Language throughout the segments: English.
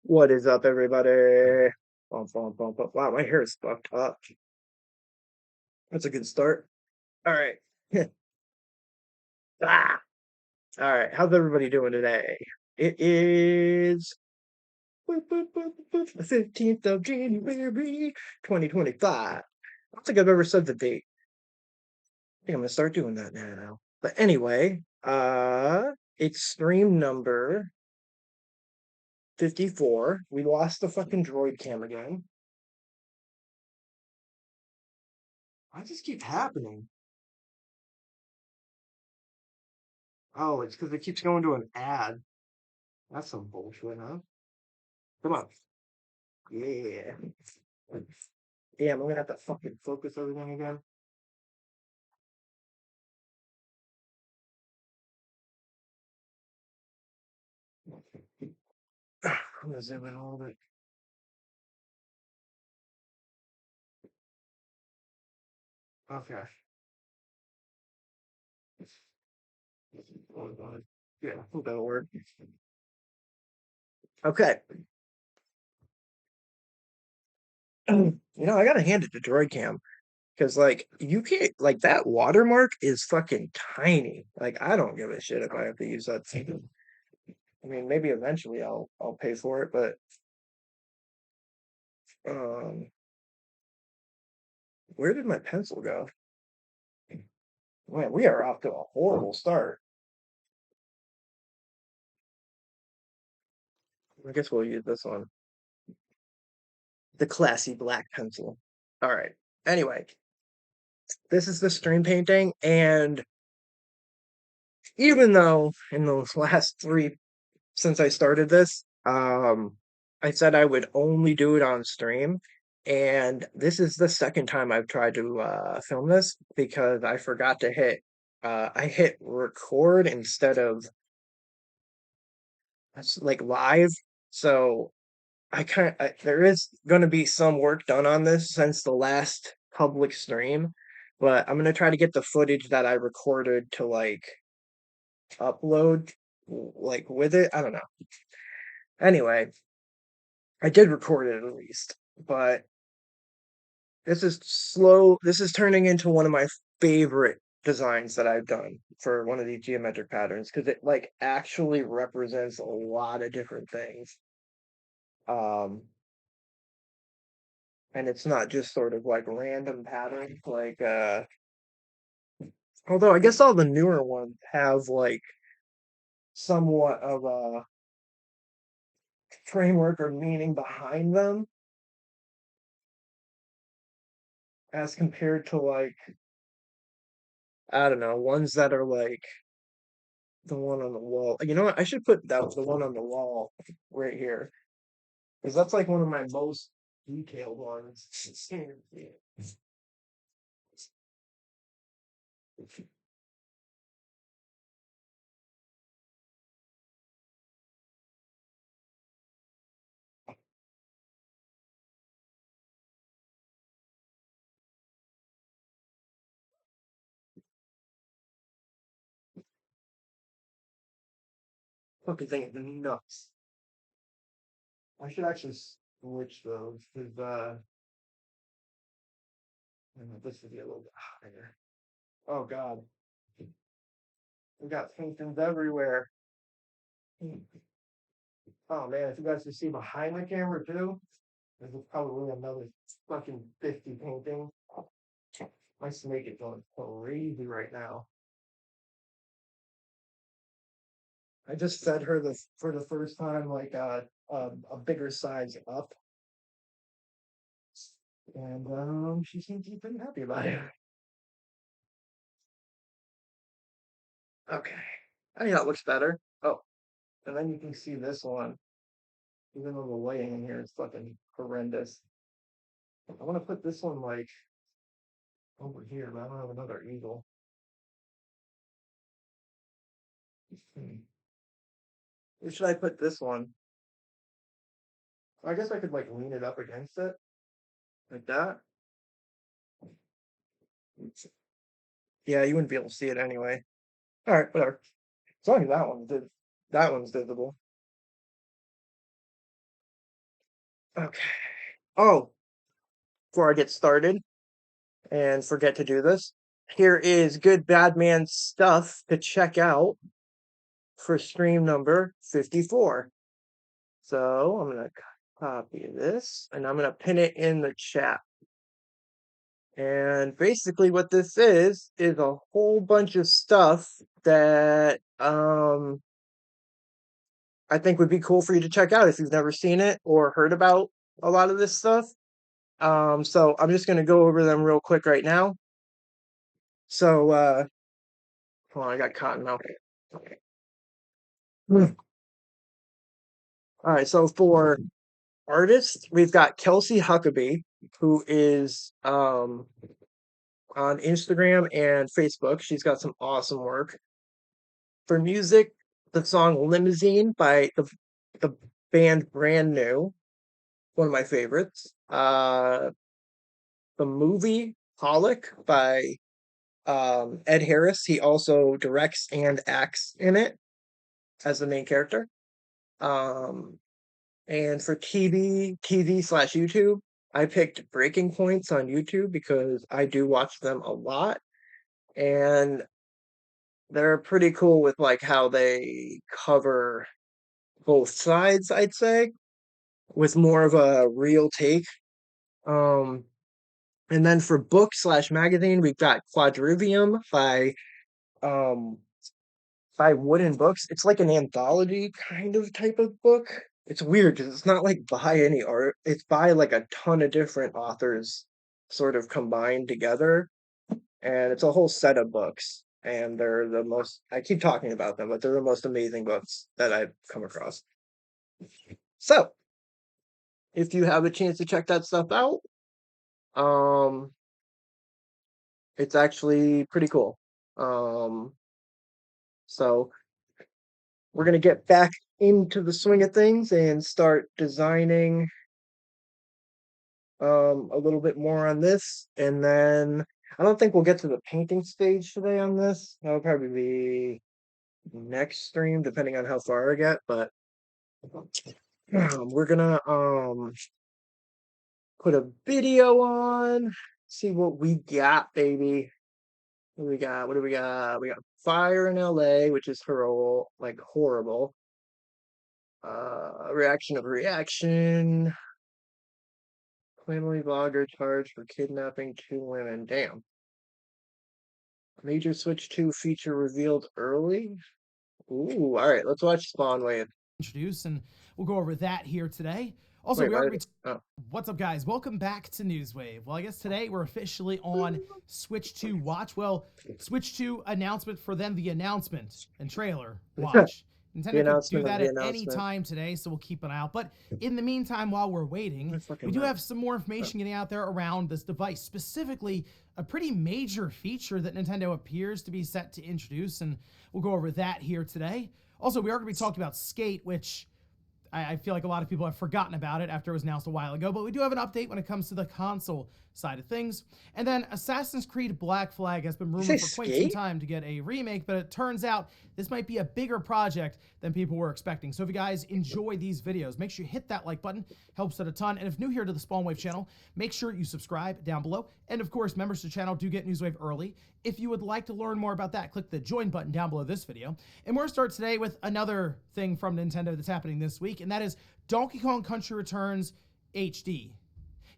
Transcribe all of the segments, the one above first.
What is up, everybody? Bump, bump, bump, bump. Wow, my hair is fucked up. That's a good start. All right. Ah! All right. How's everybody doing today? It is the 15th of January, 2025. I don't think I've ever said the date. I think I'm gonna start doing that now. But anyway, it's stream number 54. We lost the fucking droid cam again. Why does this keep happening? Oh, it's because it keeps going to an ad. That's some bullshit, huh? Come on. Yeah. Damn, I'm gonna have to fucking focus everything again. I'm gonna zoom in a little bit. Okay. Yeah, I think that'll work. Okay. I gotta hand it to Droid Cam because, like, you can't, like, that watermark is fucking tiny. Like, I don't give a shit if I have to use that thing. I mean, maybe eventually I'll pay for it, but um, where did my pencil go? Man, we are off to a horrible start. I guess we'll use this one. The classy black pencil. All right. Anyway, this is the stream painting, and even though in those last three since I started this, I said I would only do it on stream, and this is the second time I've tried to film this because I forgot to hit. I hit record instead of like live, so there is going to be some work done on this since the last public stream, but I'm going to try to get the footage that I recorded to like upload like with it. I don't know. Anyway, I did record it at least, but this is slow. This is turning into one of my favorite designs that I've done for one of these geometric patterns because it like actually represents a lot of different things. Um, and it's not just sort of like random patterns like although I guess all the newer ones have like somewhat of a framework or meaning behind them as compared to like I don't know, ones that are like the one on the wall. You know what? I should put that the one on the wall right here. Because that's like one of my most detailed ones. Fucking thing is nuts. I should actually switch those because this would be a little bit higher. Oh god. We got paintings everywhere. Oh man, if you guys can see behind the camera too, there's probably another fucking 50 paintings. My snake is going crazy right now. I just fed her the for the first time like a bigger size up, and she seems to be pretty happy about it. Okay, I think that looks better. Oh, and then you can see this one. Even though the lighting in here is fucking horrendous, I want to put this one like over here, but I don't have another eagle. Where should I put this one? I guess I could like lean it up against it like that. Yeah, you wouldn't be able to see it anyway. All right, whatever. As long as that one did That one's visible. Okay. Oh, before I get started and forget to do this, here is GOODBADMAN stuff to check out for stream number 54. So I'm going to copy this and I'm going to pin it in the chat. And basically what this is a whole bunch of stuff that I think would be cool for you to check out if you've never seen it or heard about a lot of this stuff. So I'm just going to go over them real quick right now. So, hold on, I got cotton mouth. All right, so for artists, we've got Kelsey Huckaby, who is on Instagram and Facebook. She's got some awesome work. For music, the song Limousine by the band Brand New, one of my favorites. The movie Pollock by Ed Harris. He also directs and acts in it as the main character. And for TV/YouTube, I picked Breaking Points on YouTube because I do watch them a lot, and they're pretty cool with like how they cover both sides, I'd say, with more of a real take. And then for book/magazine, we've got Quadrivium um by Wooden Books. It's like an anthology kind of type of book. It's weird because it's not like by any art. It's by like a ton of different authors sort of combined together. And it's a whole set of books. And they're the most, I keep talking about them, but they're the most amazing books that I've come across. So, if you have a chance to check that stuff out, it's actually pretty cool. So we're gonna get back into the swing of things and start designing a little bit more on this, and then I don't think we'll get to the painting stage today on this. That'll probably be next stream, depending on how far I get, but we're gonna put a video on, see what we got, baby. What do we got? What do we got? We got fire in LA, which is horrible, like horrible. Reaction of reaction. Family vlogger charged for kidnapping 2 women. Damn. Major Switch 2 feature revealed early. Ooh, all right. Let's watch Spawn Wave. Introduce, and we'll go over that here today. Also, Wait, we are going to be what's up, guys? Welcome back to Newswave. Well, I guess today we're officially on Switch 2 Watch. Well, Switch 2 announcement for then the announcement and trailer watch. Nintendo could do that at any time today, so we'll keep an eye out. But in the meantime, while we're waiting, we do have some more information getting out there around this device, specifically a pretty major feature that Nintendo appears to be set to introduce, and we'll go over that here today. Also, we are going to be talking about Skate, which I feel like a lot of people have forgotten about it after it was announced a while ago, but we do have an update when it comes to the console side of things. And then Assassin's Creed Black Flag has been rumored for quite some time to get a remake, but it turns out this might be a bigger project than people were expecting. So if you guys enjoy these videos, make sure you hit that like button, helps it a ton. And if new here to the Spawn Wave channel, make sure you subscribe down below. And of course, members to the channel do get Newswave early. If you would like to learn more about that, click the join button down below this video. And we're going to start today with another thing from Nintendo that's happening this week, and that is Donkey Kong Country Returns HD.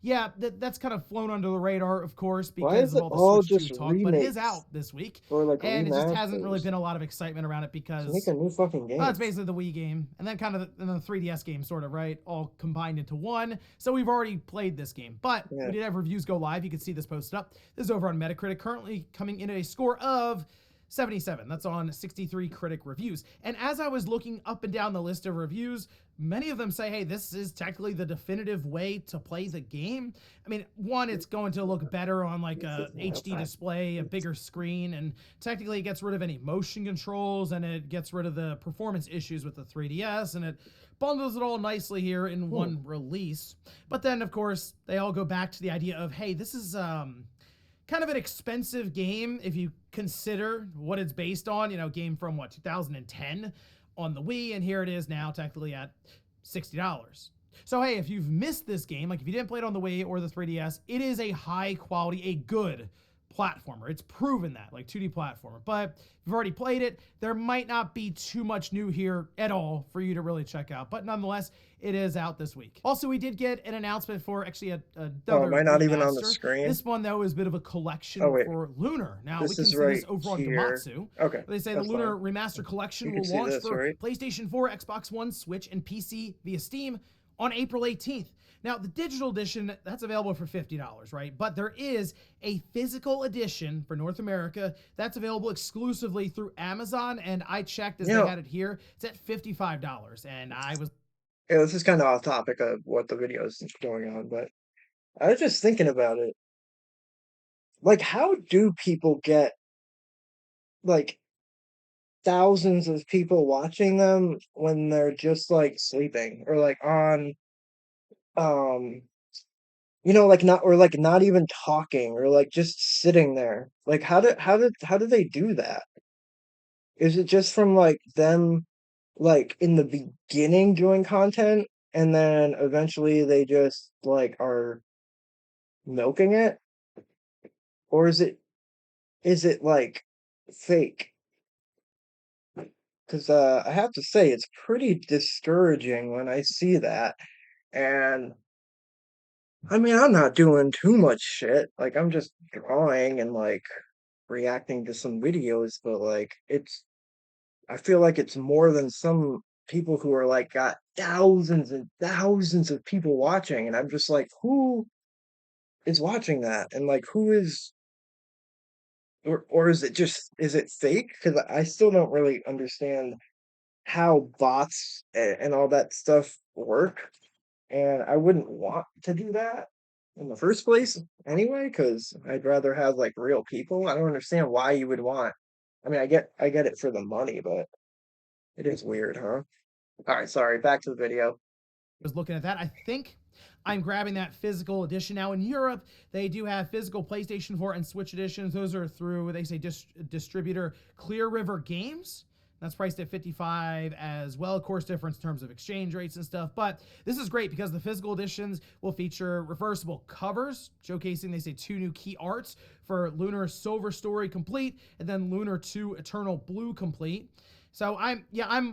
Yeah, that's kind of flown under the radar, of course, because of all the Switch 2 talk, but it is out this week, and it just hasn't really been a lot of excitement around it because make a new fucking game. Well, it's basically the Wii game, and then kind of the 3DS game, sort of, right? All combined into one. So we've already played this game, but we did have reviews go live. You can see this posted up. This is over on Metacritic, currently coming in at a score of 77. That's on 63 critic reviews. And as I was looking up and down the list of reviews, many of them say, hey, this is technically the definitive way to play the game. I mean, one, it's going to look better on like a HD display, a bigger screen, and technically it gets rid of any motion controls, and it gets rid of the performance issues with the 3DS, and it bundles it all nicely here in one release. But then, of course, they all go back to the idea of, hey, this is kind of an expensive game if you consider what it's based on, you know, game from what, 2010. on the Wii, and here it is now technically at $60. So hey, if you've missed this game, like if you didn't play it on the Wii or the 3DS, it is a high quality, a good platformer. It's proven that, like 2D platformer. But if you've already played it, there might not be too much new here at all for you to really check out. But nonetheless, it is out this week. Also, we did get an announcement for actually Oh, another am I not even on the remaster. screen? This one, though, is a bit of a Oh, collection wait. for Lunar. Now, we This can is see this right over on here. Gematsu. Okay, They say the that's Lunar fine. Remaster Collection You will can see launch this, for right? PlayStation 4, Xbox One, Switch, and PC via Steam on April 18th. Now, the digital edition, that's available for $50, right? But there is a physical edition for North America that's available exclusively through Amazon, and I checked as You they know, had it here. It's at $55, and I was yeah, this is kind of off topic of what the video is going on, but I was just thinking about it. Like, how do people get like thousands of people watching them when they're just like sleeping or like on um like not or like not even talking or like just sitting there. Like how do they do that? Is it just from like them like in the beginning doing content and then eventually they just like are milking it? Or is it like fake? Because I have to say it's pretty discouraging when I see that. And I mean, I'm not doing too much shit. Like I'm just drawing and like reacting to some videos, but like I feel like it's more than some people who are like got thousands and thousands of people watching, and I'm just like, who is watching that? And like who is or is it fake? Because I still don't really understand how bots and all that stuff work, and I wouldn't want to do that in the first place anyway, because I'd rather have like real people. I don't understand why you would want. I mean, I get it for the money, but it is weird, huh? All right, sorry. Back to the video. was looking at that. I think I'm grabbing that physical edition. Now in Europe, they do have physical PlayStation 4 and Switch editions. Those are through, they say, distributor Clear River Games. That's priced at $55 as well. Of course, difference in terms of exchange rates and stuff. But this is great because the physical editions will feature reversible covers, showcasing, they say, 2 new key arts for Lunar Silver Story Complete and then Lunar 2 Eternal Blue Complete. So I'm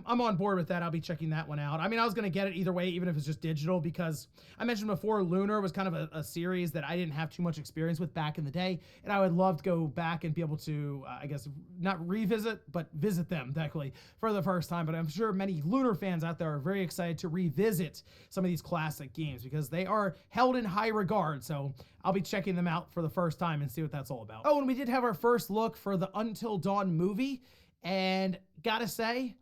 on board with that. I'll be checking that one out. I mean, I was gonna get it either way, even if it's just digital, because I mentioned before Lunar was kind of a series that I didn't have too much experience with back in the day, and I would love to go back and be able to, I guess, not revisit, but visit them technically for the first time. But I'm sure many Lunar fans out there are very excited to revisit some of these classic games because they are held in high regard. So I'll be checking them out for the first time and see what that's all about. Oh, and we did have our first look for the Until Dawn movie. And gotta say,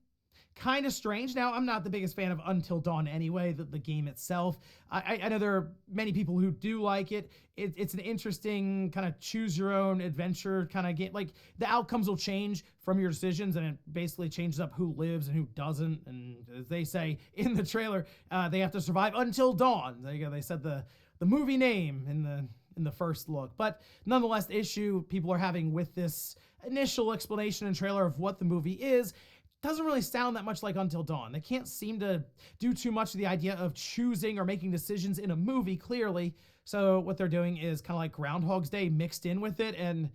kind of strange. Now, I'm not the biggest fan of Until Dawn anyway, the game itself. I know there are many people who do like it. It's an interesting kind of choose your own adventure kind of game. Like, the outcomes will change from your decisions, and it basically changes up who lives and who doesn't. And as they say in the trailer, they have to survive until dawn. There you go. They said the movie name in the first look. But nonetheless, the issue people are having with this initial explanation and trailer of what the movie is doesn't really sound that much like Until Dawn. They can't seem to do too much of the idea of choosing or making decisions in a movie, clearly. So what they're doing is kind of like Groundhog's Day mixed in with it, and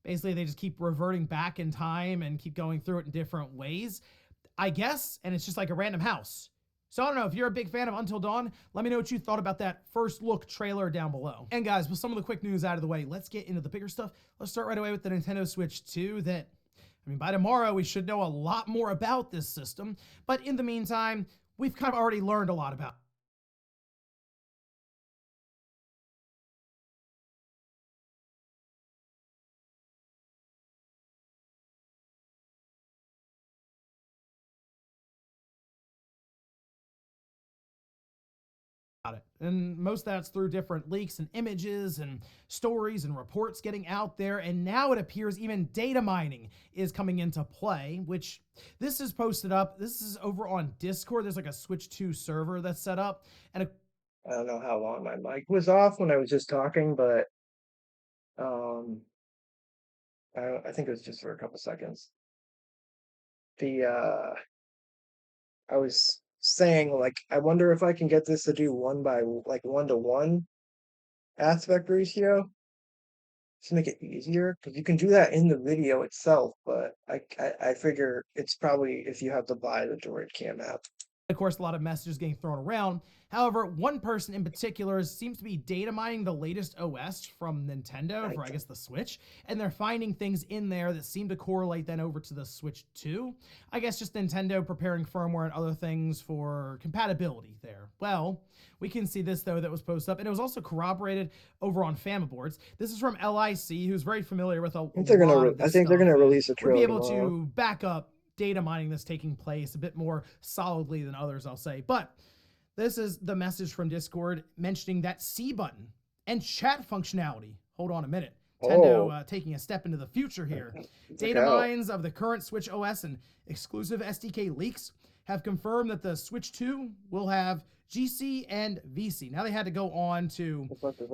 basically they just keep reverting back in time and keep going through it in different ways, I guess, and it's just like a random house. So I don't know, if you're a big fan of Until Dawn, let me know what you thought about that first look trailer down below. And guys, with some of the quick news out of the way, let's get into the bigger stuff. Let's start right away with the Nintendo Switch 2 that, I mean, by tomorrow we should know a lot more about this system, but in the meantime, we've kind of already learned a lot about it. It. And most of that's through different leaks and images and stories and reports getting out there. And now it appears even data mining is coming into play, which this is posted up. This is over on Discord. There's like a Switch 2 server that's set up. And I don't know how long my mic was off when I was just talking, but um, I think it was just for a couple seconds. The I was saying, like, I wonder if I can get this to do like 1-to-1 aspect ratio to make it easier, because you can do that in the video itself, but I figure it's probably if you have to buy the Droid Cam app. Of course, a lot of messages getting thrown around. However, one person in particular seems to be data mining the latest OS from Nintendo for, I guess, the Switch, and they're finding things in there that seem to correlate then over to the Switch 2. I guess just Nintendo preparing firmware and other things for compatibility there. Well, we can see this, though, that was posted up, and it was also corroborated over on Famaboards. This is from LIC, who's very familiar with a lot of this I think they're stuff, gonna and release a would be trailer able tomorrow. to back up data mining that's taking place a bit more solidly than others, I'll say. But this is the message from Discord mentioning that C button and chat functionality. Hold on a minute. Nintendo taking a step into the future here. Data mines of the current Switch OS and exclusive SDK leaks have confirmed that the Switch 2 will have GC and VC. Now they had to go on to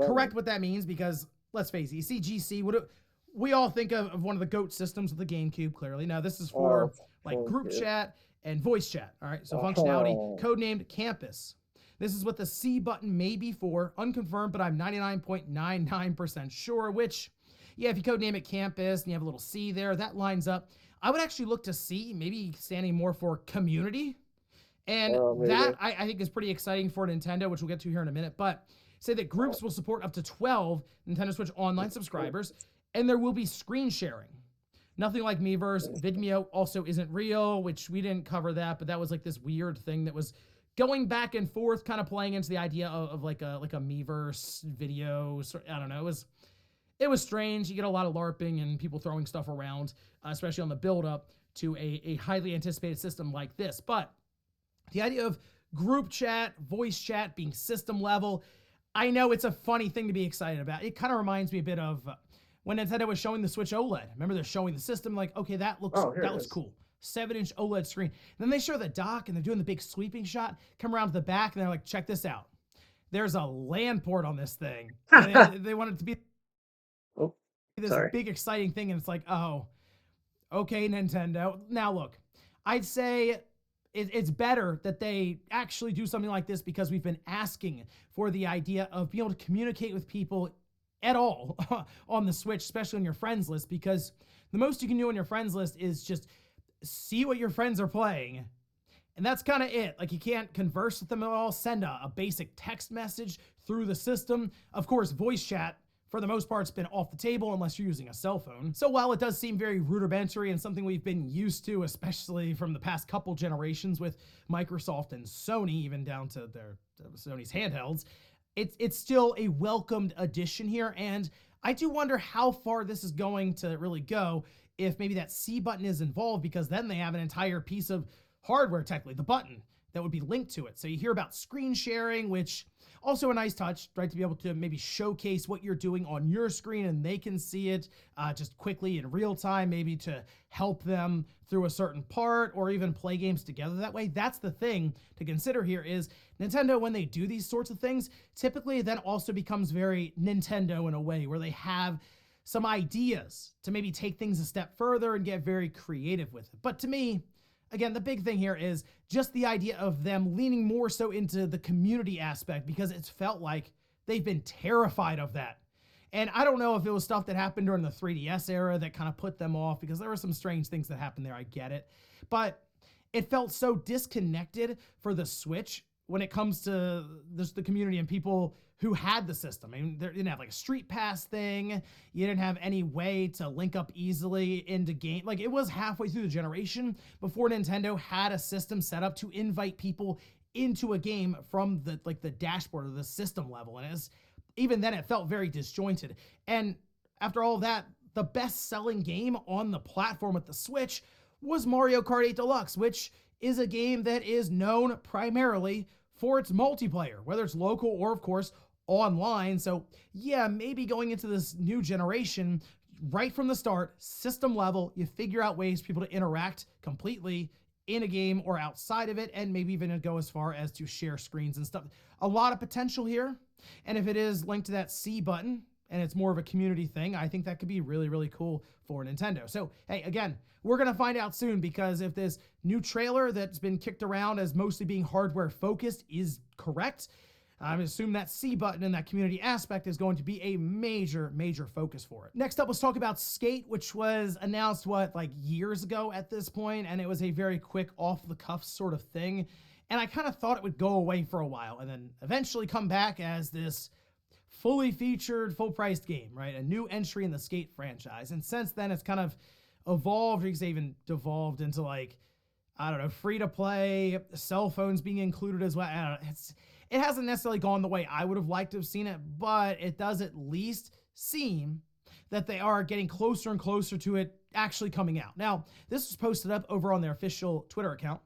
correct what that means, because let's face it, you see GC, we all think of one of the GOAT systems with the GameCube, clearly. Now this is for like group chat and voice chat. All right, so functionality, codenamed Campus. This is what the C button may be for, unconfirmed, but I'm 99.99% sure, which, yeah, if you codename it Campus and you have a little C there, that lines up. I would actually look to C, maybe standing more for community. And that, I think, is pretty exciting for Nintendo, which we'll get to here in a minute. But say that groups will support up to 12 Nintendo Switch Online subscribers, and there will be screen sharing. Nothing like Miiverse. Vimeo also isn't real, which we didn't cover that, but that was like this weird thing that was going back and forth, kind of playing into the idea of like a Miiverse video. I don't know. It was strange. You get a lot of LARPing and people throwing stuff around, especially on the build up to a highly anticipated system like this. But the idea of group chat, voice chat being system level, I know it's a funny thing to be excited about. It kind of reminds me a bit of when Nintendo was showing the Switch OLED. Remember, they're showing the system, like, okay, that looks cool. 7-inch OLED screen. And then they show the dock and they're doing the big sweeping shot, come around to the back, and they're like, check this out. There's a LAN port on this thing. They want it to be this big exciting thing, and it's like, oh, okay, Nintendo. Now look, I'd say it's better that they actually do something like this, because we've been asking for the idea of being able to communicate with people at all on the Switch, especially on your friends list, because the most you can do on your friends list is just see what your friends are playing. And that's kind of it. Like, you can't converse with them at all, send a basic text message through the system. Of course, voice chat, for the most part, it's been off the table unless you're using a cell phone. So while it does seem very rudimentary and something we've been used to, especially from the past couple generations with Microsoft and Sony, even down to Sony's handhelds, it's still a welcomed addition here. And I do wonder how far this is going to really go if maybe that C button is involved, because then they have an entire piece of hardware, technically, the button, that would be linked to it. So you hear about screen sharing, which also a nice touch, right? To be able to maybe showcase what you're doing on your screen and they can see it just quickly in real time, maybe to help them through a certain part or even play games together that way. That's the thing to consider here is Nintendo, when they do these sorts of things, typically then also becomes very Nintendo in a way where they have some ideas to maybe take things a step further and get very creative with it. But to me, again, the big thing here is just the idea of them leaning more so into the community aspect, because it's felt like they've been terrified of that. And I don't know if it was stuff that happened during the 3DS era that kind of put them off, because there were some strange things that happened there, I get it. But it felt so disconnected for the Switch when it comes to the community and people who had the system. I mean, they didn't have like a Street Pass thing. You didn't have any way to link up easily into game. Like, it was halfway through the generation before Nintendo had a system set up to invite people into a game from the dashboard or the system level. And even then it felt very disjointed. And after all of that, the best selling game on the platform with the Switch was Mario Kart 8 Deluxe, which is a game that is known primarily for its multiplayer, whether it's local or, of course, online. So yeah, maybe going into this new generation, right from the start, system level, you figure out ways for people to interact completely in a game or outside of it, and maybe even go as far as to share screens and stuff. A lot of potential here. And if it is linked to that C button, and it's more of a community thing, I think that could be really, really cool for Nintendo. So, hey, again, we're going to find out soon, because if this new trailer that's been kicked around as mostly being hardware focused is correct, I assume that C button and that community aspect is going to be a major, major focus for it. Next up, let's talk about Skate, which was announced, like years ago at this point, and it was a very quick off-the-cuff sort of thing. And I kind of thought it would go away for a while and then eventually come back as this fully featured, full-priced game, right? A new entry in the Skate franchise. And since then, it's kind of evolved, or you could say even devolved into, like, I don't know, free-to-play, cell phones being included as well. I don't know. It hasn't necessarily gone the way I would have liked to have seen it, but it does at least seem that they are getting closer and closer to it actually coming out. Now, this was posted up over on their official Twitter account,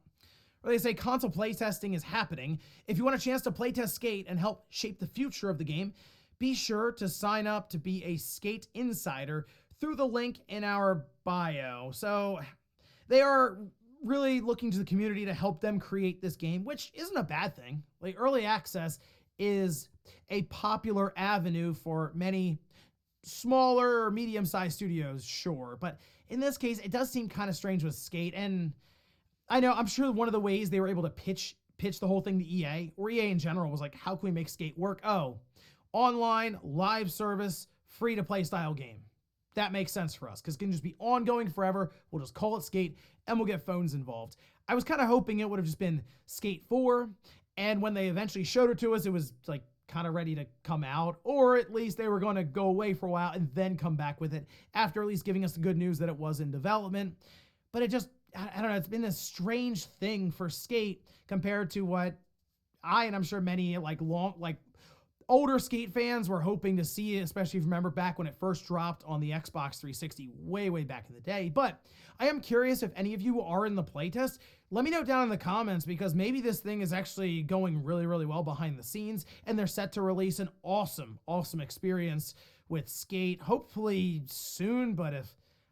where they say console playtesting is happening. If you want a chance to playtest Skate and help shape the future of the game, be sure to sign up to be a Skate insider through the link in our bio. So they are really looking to the community to help them create this game, which isn't a bad thing. Like, early access is a popular avenue for many smaller or medium-sized studios, sure. But in this case, it does seem kind of strange with Skate. And I know, I'm sure one of the ways they were able to pitch the whole thing to EA, or EA in general, was like, how can we make Skate work? Oh, online, live service, free-to-play style game. That makes sense for us, because it can just be ongoing forever. We'll just call it Skate, and we'll get phones involved. I was kind of hoping it would have just been Skate 4, and when they eventually showed it to us, it was like kind of ready to come out, or at least they were going to go away for a while and then come back with it after at least giving us the good news that it was in development. But it just, I don't know, it's been a strange thing for Skate compared to what and I'm sure many older Skate fans were hoping to see, especially if you remember back when it first dropped on the Xbox 360 way, way back in the day. But I am curious if any of you are in the playtest. Let me know down in the comments, because maybe this thing is actually going really, really well behind the scenes, and they're set to release an awesome, awesome experience with Skate, hopefully soon. But if,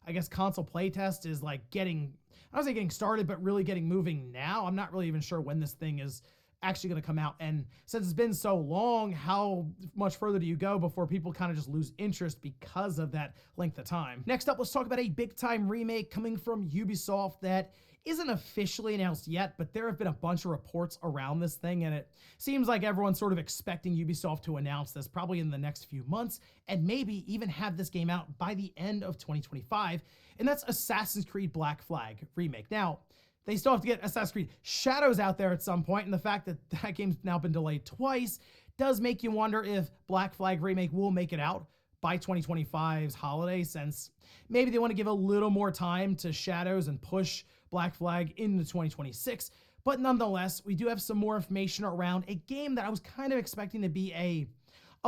I guess, console playtest is like getting, I don't say getting started, but really getting moving now, I'm not really even sure when this thing is actually going to come out. And since it's been so long, how much further do you go before people kind of just lose interest because of that length of time? Next up, let's talk about a big time remake coming from Ubisoft that isn't officially announced yet, but there have been a bunch of reports around this thing, and it seems like everyone's sort of expecting Ubisoft to announce this probably in the next few months, and maybe even have this game out by the end of 2025, and that's Assassin's Creed Black Flag Remake. Now, they still have to get Assassin's Creed Shadows out there at some point, and the fact that that game's now been delayed twice does make you wonder if Black Flag Remake will make it out by 2025's holiday, since maybe they want to give a little more time to Shadows and push Black Flag into 2026. But nonetheless, we do have some more information around a game that I was kind of expecting to be a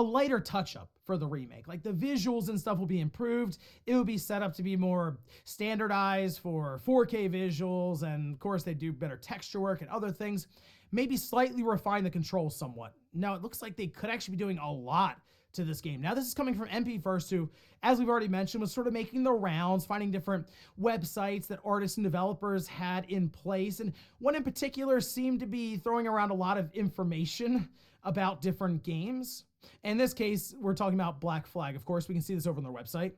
lighter touch-up for the remake. Like, the visuals and stuff will be improved. It will be set up to be more standardized for 4K visuals, and of course they do better texture work and other things. Maybe slightly refine the controls somewhat. Now, it looks like they could actually be doing a lot to this game. Now, this is coming from MP First, who, as we've already mentioned, was sort of making the rounds, finding different websites that artists and developers had in place, and one in particular seemed to be throwing around a lot of information about different games. In this case, we're talking about Black Flag. Of course, we can see this over on their website,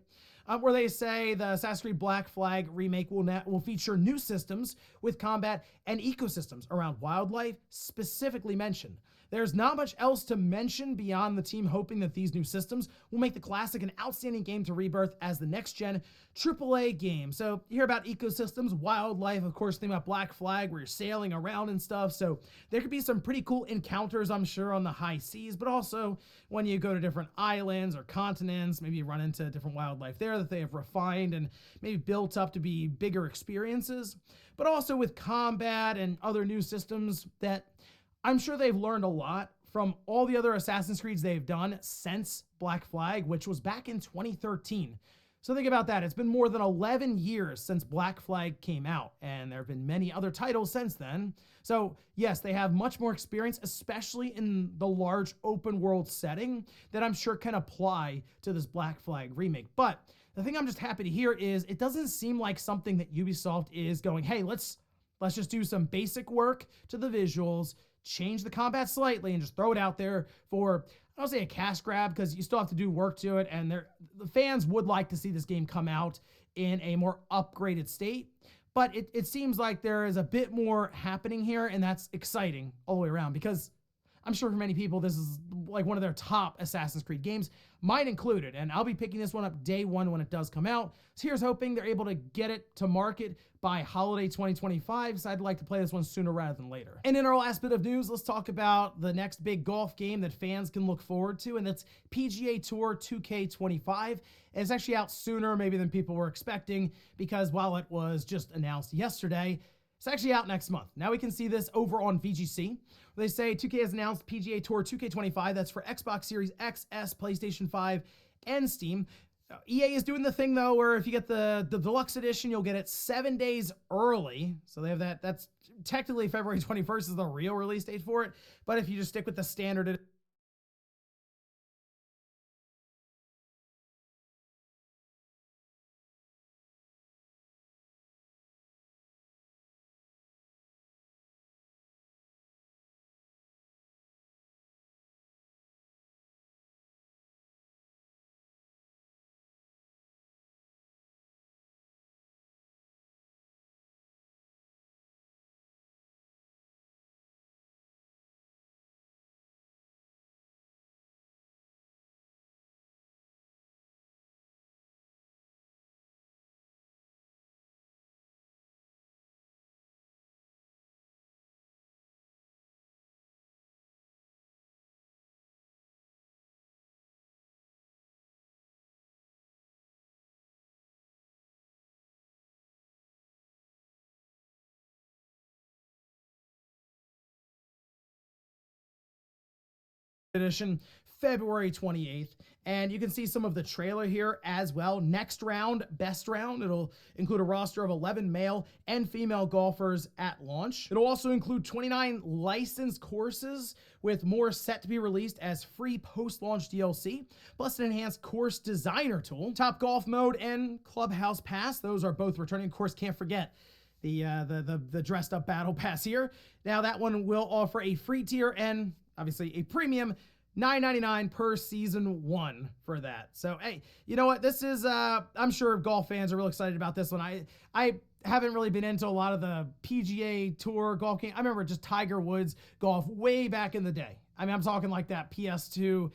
where they say the Assassin's Creed Black Flag Remake will feature new systems with combat and ecosystems around wildlife specifically mentioned. There's not much else to mention beyond the team hoping that these new systems will make the classic an outstanding game to rebirth as the next-gen AAA game. So you hear about ecosystems, wildlife, of course, think about Black Flag where you're sailing around and stuff. So there could be some pretty cool encounters, I'm sure, on the high seas, but also when you go to different islands or continents, maybe you run into different wildlife there that they have refined and maybe built up to be bigger experiences, but also with combat and other new systems that I'm sure they've learned a lot from all the other Assassin's Creeds they've done since Black Flag, which was back in 2013. So think about that. It's been more than 11 years since Black Flag came out, and there have been many other titles since then. So yes, they have much more experience, especially in the large open world setting that I'm sure can apply to this Black Flag remake. But the thing I'm just happy to hear is it doesn't seem like something that Ubisoft is going, hey, let's just do some basic work to the visuals, change the combat slightly, and just throw it out there for I don't say a cash grab because you still have to do work to it, and the fans would like to see this game come out in a more upgraded state. But it seems like there is a bit more happening here, and that's exciting all the way around because I'm sure for many people this is like one of their top Assassin's Creed games, mine included, and I'll be picking this one up day one when it does come out. So here's hoping they're able to get it to market by holiday 2025, because I'd like to play this one sooner rather than later. And in our last bit of news, let's talk about the next big golf game that fans can look forward to, and that's PGA Tour 2K25. And it's actually out sooner maybe than people were expecting, because while it was just announced yesterday, it's actually out next month. Now we can see this over on VGC. They say 2K has announced PGA Tour 2K25. That's for Xbox Series X, S, PlayStation 5, and Steam. EA is doing the thing, though, where if you get the deluxe edition, you'll get it 7 days early. So they have that. That's technically February 21st is the real release date for it. But if you just stick with the standard edition, February 28th. And you can see some of the trailer here as well. Next round, best round. It'll include a roster of 11 male and female golfers at launch. It'll also include 29 licensed courses, with more set to be released as free post-launch DLC, plus an enhanced course designer tool, Top Golf mode, and Clubhouse Pass. Those are both returning. Of course, can't forget the dressed up battle pass here. Now that one will offer a free tier and obviously a premium $9.99 per season 1 for that. So hey, you know what? This is I'm sure golf fans are real excited about this one. I haven't really been into a lot of the PGA Tour golf game. I remember just Tiger Woods golf way back in the day. I mean, I'm talking like that PS2,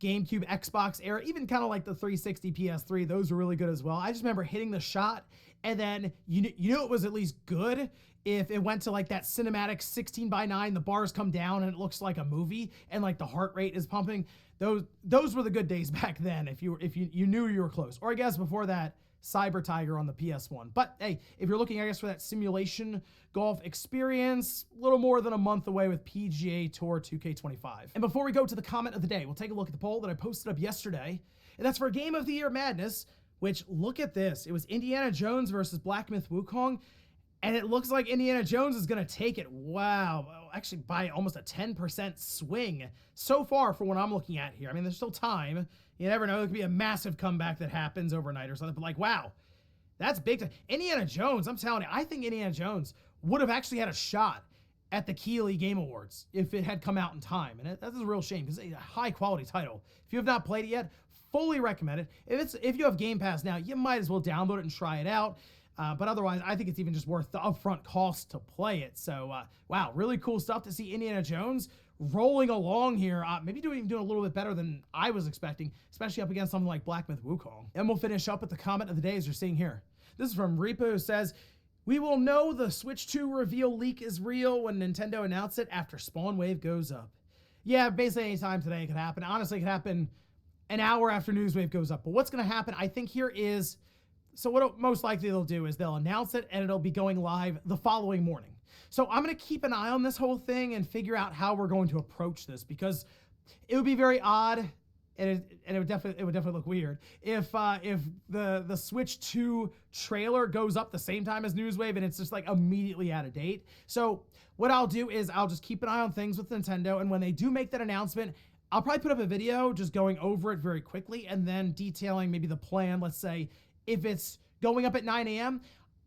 GameCube, Xbox era, even kind of like the 360 PS3. Those were really good as well. I just remember hitting the shot, and then you knew it was at least good if it went to like that cinematic 16:9, the bars come down and it looks like a movie and like the heart rate is pumping. Those were the good days back then if you knew you were close. Or I guess before that, Cyber Tiger on the PS1. But hey, if you're looking, I guess, for that simulation golf experience, a little more than a month away with PGA Tour 2K25. And before we go to the comment of the day, we'll take a look at the poll that I posted up yesterday. And that's for Game of the Year Madness, which, look at this. It was Indiana Jones versus Black Myth Wukong. And it looks like Indiana Jones is going to take it. Wow. Actually, by almost a 10% swing so far for what I'm looking at here. I mean, there's still time. You never know. There could be a massive comeback that happens overnight or something. But like, wow, that's big time. Indiana Jones, I'm telling you, I think Indiana Jones would have actually had a shot at the Keighley Game Awards if it had come out in time. And that's a real shame because it's a high-quality title. If you have not played it yet, fully recommend it. If you have Game Pass now, you might as well download it and try it out. But otherwise, I think it's even just worth the upfront cost to play it. So, wow, really cool stuff to see Indiana Jones rolling along here. Maybe doing a little bit better than I was expecting, especially up against something like Black Myth Wukong. And we'll finish up with the comment of the day as you're seeing here. This is from Repo, who says, "We will know the Switch 2 reveal leak is real when Nintendo announce it after Spawn Wave goes up." Yeah, basically any time today it could happen. Honestly, it could happen an hour after Newswave goes up. But what's going to happen, I think, here is... So what most likely they'll do is they'll announce it and it'll be going live the following morning. So I'm going to keep an eye on this whole thing and figure out how we're going to approach this, because it would be very odd and it would definitely look weird if the Switch 2 trailer goes up the same time as Newswave and it's just like immediately out of date. So what I'll do is I'll just keep an eye on things with Nintendo, and when they do make that announcement, I'll probably put up a video just going over it very quickly and then detailing maybe the plan. Let's say if it's going up at 9 a.m.,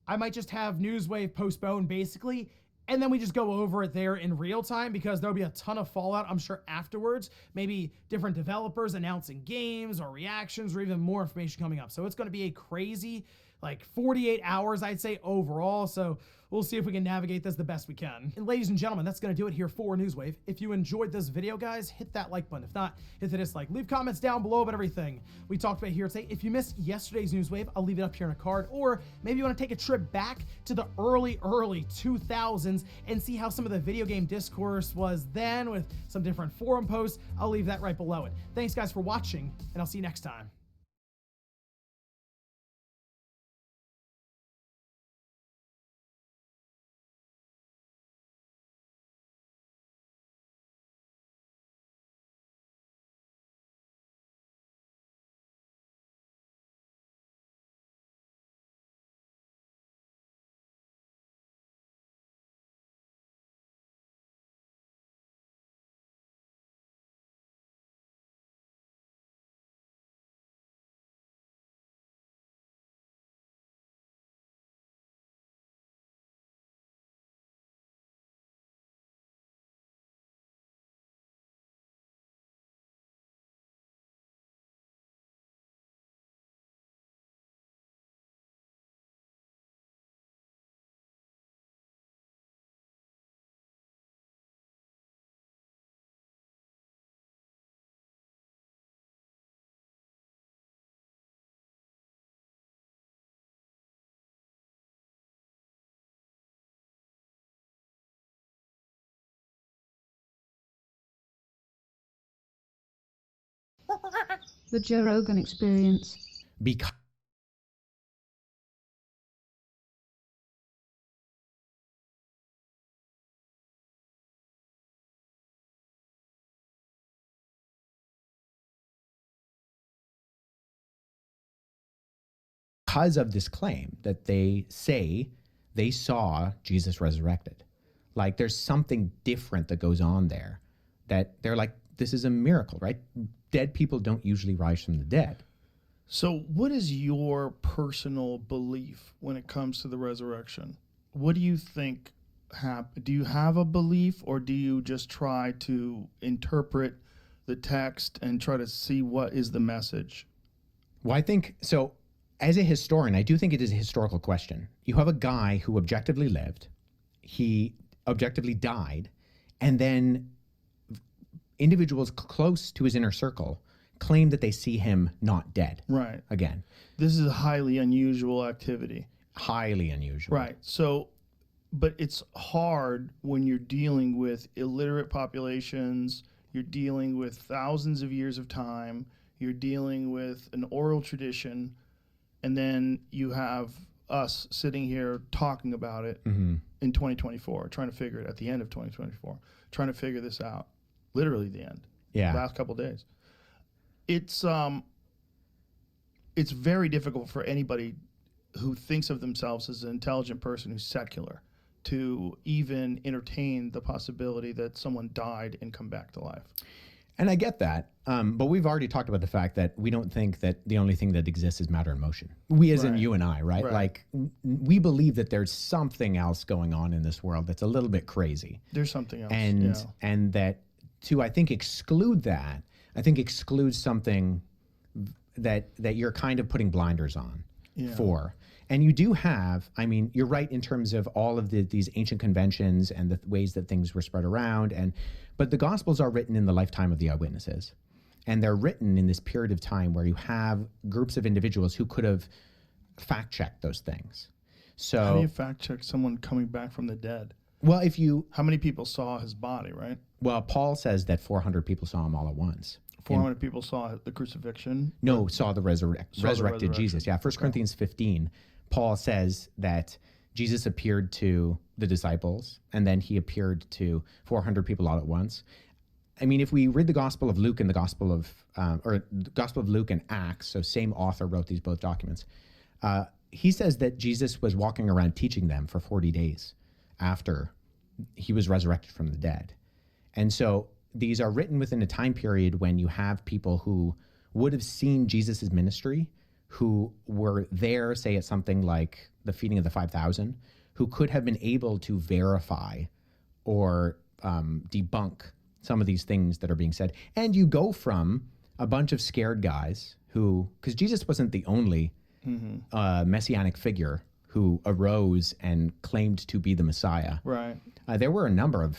I might just have Newswave postpone basically and then we just go over it there in real time, because there'll be a ton of fallout, I'm sure, afterwards. Maybe different developers announcing games or reactions or even more information coming up. So it's going to be a crazy, like, 48 hours, I'd say, overall. So we'll see if we can navigate this the best we can. And ladies and gentlemen, that's going to do it here for Newswave. If you enjoyed this video, guys, hit that like button. If not, hit the dislike. Leave comments down below about everything we talked about here today. If you missed yesterday's Newswave, I'll leave it up here in a card. Or maybe you want to take a trip back to the early 2000s and see how some of the video game discourse was then with some different forum posts. I'll leave that right below it. Thanks, guys, for watching, and I'll see you next time. The Joe Rogan Experience. Because of this claim that they say they saw Jesus resurrected. Like, there's something different that goes on there, that they're like, this is a miracle, right? Dead people don't usually rise from the dead. So what is your personal belief when it comes to the resurrection? What do you think happened? Do you have a belief, or do you just try to interpret the text and try to see what is the message? Well, I think, so as a historian, I do think it is a historical question. You have a guy who objectively lived, he objectively died, and then individuals close to his inner circle claim that they see him not dead. Right. Again. This is a highly unusual activity. Highly unusual. Right. So, but it's hard when you're dealing with illiterate populations, you're dealing with thousands of years of time, you're dealing with an oral tradition, and then you have us sitting here talking about it in 2024, trying to figure it at the end of 2024, trying to figure this out. Literally the end. Yeah. Last couple of days. It's very difficult for anybody who thinks of themselves as an intelligent person who's secular to even entertain the possibility that someone died and come back to life. And I get that. But we've already talked about the fact that we don't think that the only thing that exists is matter and motion. We as in you and I, right? Like, we believe that there's something else going on in this world that's a little bit crazy. There's something else. And that to, I think, exclude that, I think excludes something that you're kind of putting blinders on for. And you do have, I mean, you're right in terms of all of these ancient conventions and the ways that things were spread around. But the Gospels are written in the lifetime of the eyewitnesses. And they're written in this period of time where you have groups of individuals who could have fact-checked those things. So how do you fact-check someone coming back from the dead? Well, how many people saw his body, right? Well, Paul says that 400 people saw him all at once. 400 people saw the crucifixion? No, saw the resurrected Jesus. Yeah, 1 Corinthians 15, Paul says that Jesus appeared to the disciples, and then he appeared to 400 people all at once. I mean, if we read the Gospel of Luke and the Gospel of Luke and Acts, so same author wrote these both documents, he says that Jesus was walking around teaching them for 40 days after he was resurrected from the dead. And so these are written within a time period when you have people who would have seen Jesus's ministry, who were there, say, at something like the feeding of the 5,000, who could have been able to verify or debunk some of these things that are being said. And you go from a bunch of scared guys who, because Jesus wasn't the only messianic figure who arose and claimed to be the Messiah. Right. There were a number of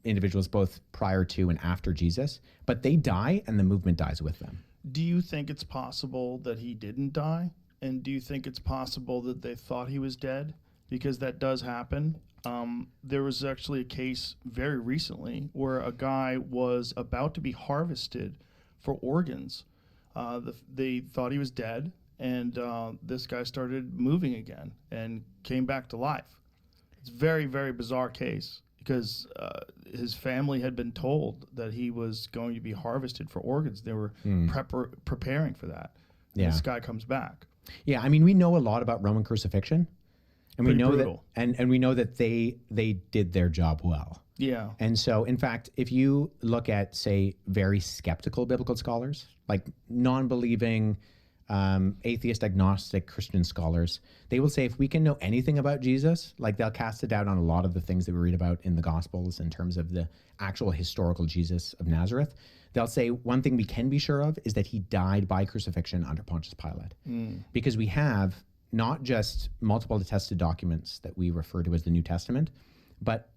individuals both prior to and after Jesus, but they die and the movement dies with them. Do you think it's possible that he didn't die? And do you think it's possible that they thought he was dead? Because that does happen. There was actually a case very recently where a guy was about to be harvested for organs. They thought he was dead, and this guy started moving again and came back to life. It's a very, very bizarre case because his family had been told that he was going to be harvested for organs. They were preparing for that. And this guy comes back. Yeah, I mean, we know a lot about Roman crucifixion, and we know brutal. that, and we know that they did their job well. Yeah. And so, in fact, if you look at, say, very skeptical biblical scholars, like non-believing, atheist, agnostic Christian scholars, they will say if we can know anything about Jesus, like they'll cast it out on a lot of the things that we read about in the Gospels in terms of the actual historical Jesus of Nazareth. They'll say one thing we can be sure of is that he died by crucifixion under Pontius Pilate. Because we have not just multiple attested documents that we refer to as the New Testament, but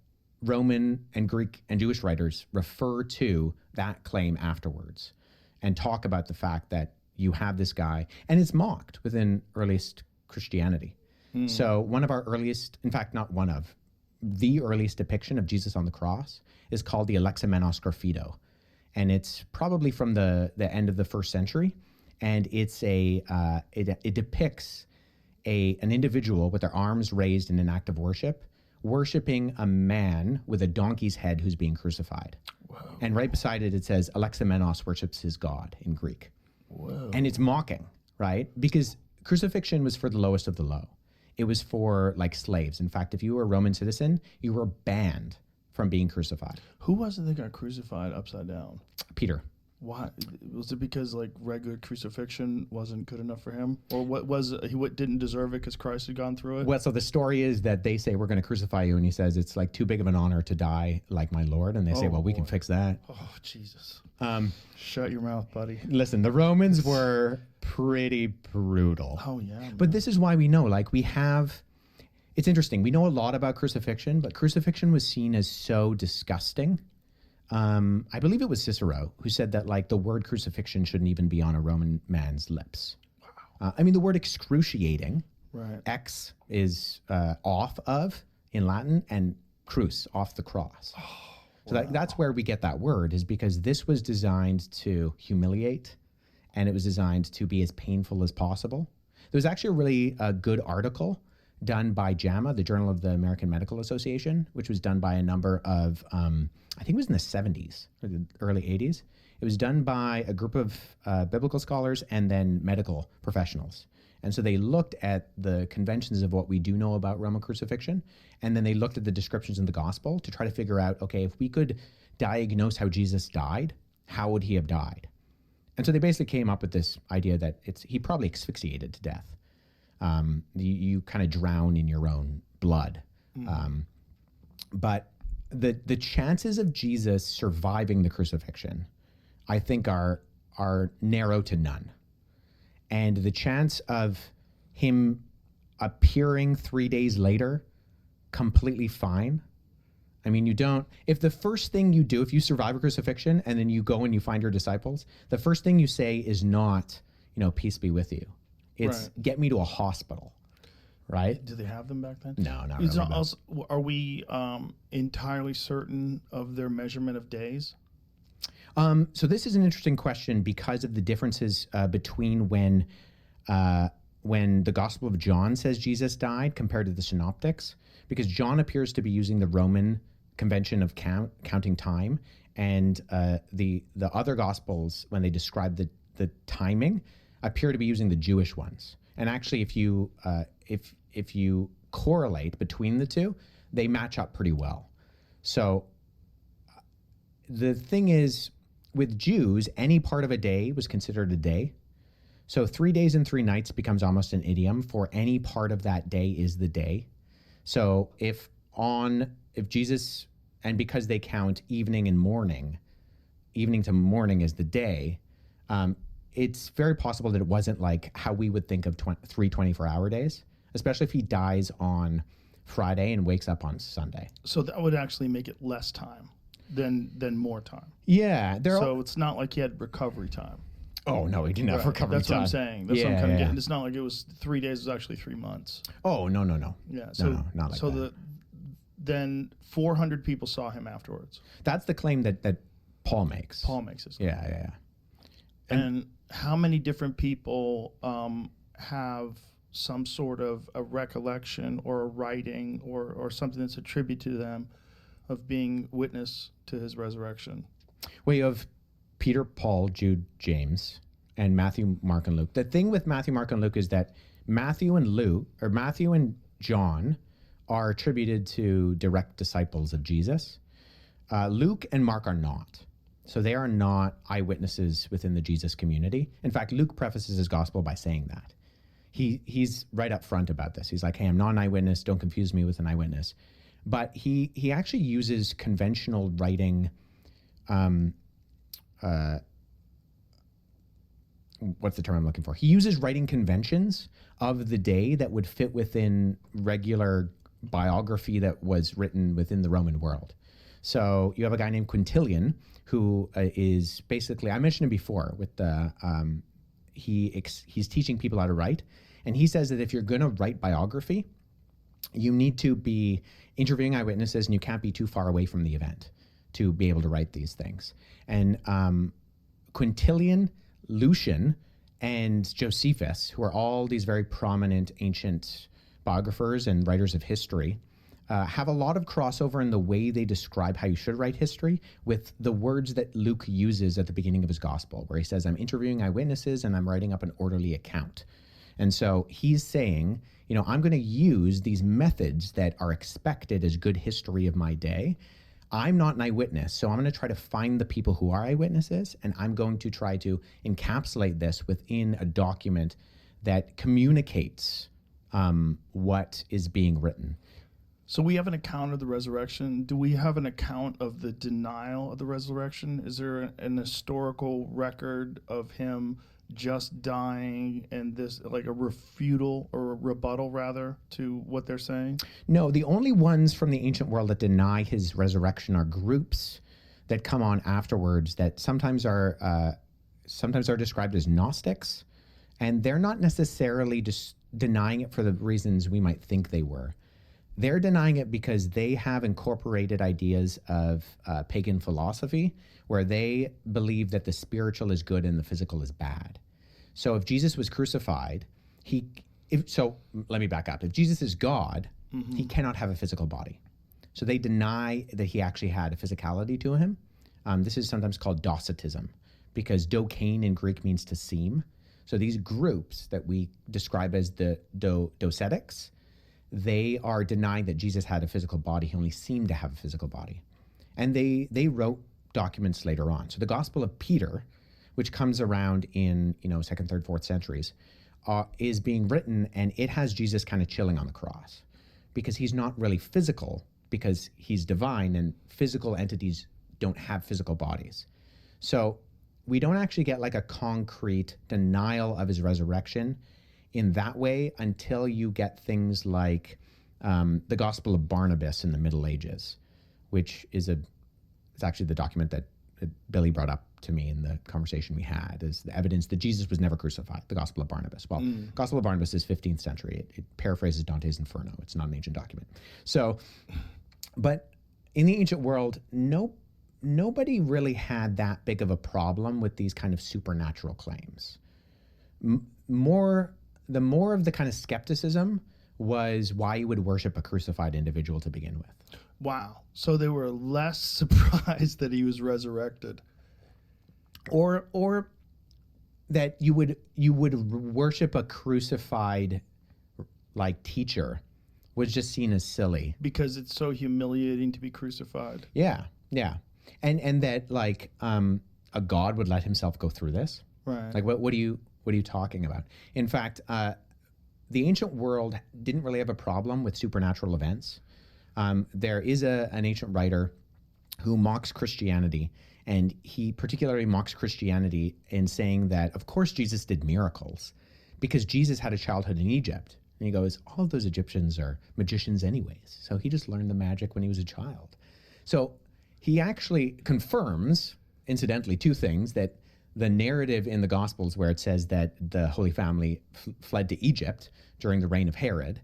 Roman and Greek and Jewish writers refer to that claim afterwards and talk about the fact that you have this guy, and it's mocked within earliest Christianity. So one of our earliest, in fact, not one of, the earliest depiction of Jesus on the cross is called the Alexamenos Graphido. And it's probably from the end of the 1st century. And it's it depicts an individual with their arms raised in an act of worship, worshiping a man with a donkey's head who's being crucified. Whoa. And right beside it, it says Alexamenos worships his God in Greek. Whoa. And it's mocking, right? Because crucifixion was for the lowest of the low. It was for like slaves. In fact, if you were a Roman citizen, you were banned from being crucified. Who was it that got crucified upside down? Peter. Why? Was it because like regular crucifixion wasn't good enough for him? Or he didn't deserve it because Christ had gone through it? Well, so the story is that they say, we're going to crucify you. And he says, it's like too big of an honor to die like my Lord. And they say, well, we can fix that. Oh, Jesus. Shut your mouth, buddy. Listen, the Romans were pretty brutal. Oh, yeah. But this is why we know, like it's interesting. We know a lot about crucifixion, but crucifixion was seen as so disgusting. I believe it was Cicero who said that like the word crucifixion shouldn't even be on a Roman man's lips. Wow. I mean, the word excruciating, right? X is off of in Latin, and cruce, off the cross. Oh, so that's where we get that word, is because this was designed to humiliate, and it was designed to be as painful as possible. There was actually a really good article done by JAMA, the Journal of the American Medical Association, which was done by a number of, I think it was in the 70s or the early 80s. It was done by a group of biblical scholars and then medical professionals. And so they looked at the conventions of what we do know about Roman crucifixion, and then they looked at the descriptions in the gospel to try to figure out, okay, if we could diagnose how Jesus died, how would he have died? And so they basically came up with this idea that he probably asphyxiated to death. You kind of drown in your own blood. But the chances of Jesus surviving the crucifixion, I think, are narrow to none. And the chance of him appearing 3 days later completely fine, I mean, if the first thing you do, if you survive a crucifixion and then you go and you find your disciples, the first thing you say is not, peace be with you. It's get me to a hospital, right? Do they have them back then? No, not really. Also, are we entirely certain of their measurement of days? So this is an interesting question because of the differences between when the Gospel of John says Jesus died compared to the Synoptics, because John appears to be using the Roman convention of counting time, and the other Gospels, when they describe the timing, appear to be using the Jewish ones. And actually, if you correlate between the two, they match up pretty well. So the thing is, with Jews, any part of a day was considered a day. So 3 days and 3 nights becomes almost an idiom for any part of that day is the day. So if Jesus, and because they count evening and morning, evening to morning is the day, it's very possible that it wasn't like how we would think of 3 24-hour days, especially if he dies on Friday and wakes up on Sunday. So that would actually make it less time than more time. Yeah. So it's not like he had recovery time. Oh, no, he didn't have recovery That's time. what I'm saying. That's what I'm kind of getting. It's not like it was 3 days. It was actually 3 months. Oh, no. Yeah. So, no, not like that. Then 400 people saw him afterwards. That's the claim that Paul makes. Paul makes his. Yeah. And how many different people have some sort of a recollection or a writing or something that's attributed to them of being witness to his resurrection? Well, you have Peter, Paul, Jude, James, and Matthew, Mark, and Luke. The thing with Matthew, Mark, and Luke is that Matthew and John are attributed to direct disciples of Jesus. Luke and Mark are not. So they are not eyewitnesses within the Jesus community. In fact, Luke prefaces his gospel by saying that. He's right up front about this. He's like, hey, I'm not an eyewitness. Don't confuse me with an eyewitness. But he actually uses conventional writing. What's the term I'm looking for? He uses writing conventions of the day that would fit within regular biography that was written within the Roman world. So you have a guy named Quintilian who is basically, I mentioned him before with the, he's teaching people how to write. And he says that if you're going to write biography, you need to be interviewing eyewitnesses and you can't be too far away from the event to be able to write these things. And Quintilian, Lucian, and Josephus, who are all these very prominent ancient biographers and writers of history, have a lot of crossover in the way they describe how you should write history with the words that Luke uses at the beginning of his gospel, where he says, I'm interviewing eyewitnesses and I'm writing up an orderly account. And so he's saying, I'm going to use these methods that are expected as good history of my day. I'm not an eyewitness, so I'm going to try to find the people who are eyewitnesses, and I'm going to try to encapsulate this within a document that communicates what is being written. So we have an account of the resurrection. Do we have an account of the denial of the resurrection? Is there an historical record of him just dying and this, like a refutal or a rebuttal rather to what they're saying? No, the only ones from the ancient world that deny his resurrection are groups that come on afterwards that sometimes are described as Gnostics, and they're not necessarily just denying it for the reasons we might think they were. They're denying it because they have incorporated ideas of pagan philosophy where they believe that the spiritual is good and the physical is bad. So if Jesus was crucified, let me back up. If Jesus is God, he cannot have a physical body. So they deny that he actually had a physicality to him. This is sometimes called Docetism because dokein in Greek means to seem. So these groups that we describe as the docetics, they are denying that Jesus had a physical body. He only seemed to have a physical body. And they wrote documents later on. So the Gospel of Peter, which comes around in 2nd, 3rd, 4th centuries, is being written, and it has Jesus kind of chilling on the cross because he's not really physical because he's divine, and physical entities don't have physical bodies. So we don't actually get like a concrete denial of his resurrection in that way until you get things like the Gospel of Barnabas in the Middle Ages, which is it's actually the document that Billy brought up to me in the conversation we had, is the evidence that Jesus was never crucified, the Gospel of Barnabas. Well, Gospel of Barnabas is 15th century. It paraphrases Dante's Inferno. It's not an ancient document. So, but in the ancient world, nobody really had that big of a problem with these kind of supernatural claims. The more of the kind of skepticism was why you would worship a crucified individual to begin with. Wow. So they were less surprised that he was resurrected. Or that you would worship a crucified like teacher was just seen as silly. Because it's so humiliating to be crucified. Yeah. And that like a God would let himself go through this. Right. Like what are you talking about? In fact, the ancient world didn't really have a problem with supernatural events. There is an ancient writer who mocks Christianity, and he particularly mocks Christianity in saying that, of course, Jesus did miracles because Jesus had a childhood in Egypt. And he goes, all of those Egyptians are magicians anyways. So he just learned the magic when he was a child. So he actually confirms, incidentally, two things: that the narrative in the Gospels where it says that the Holy Family fled to Egypt during the reign of Herod,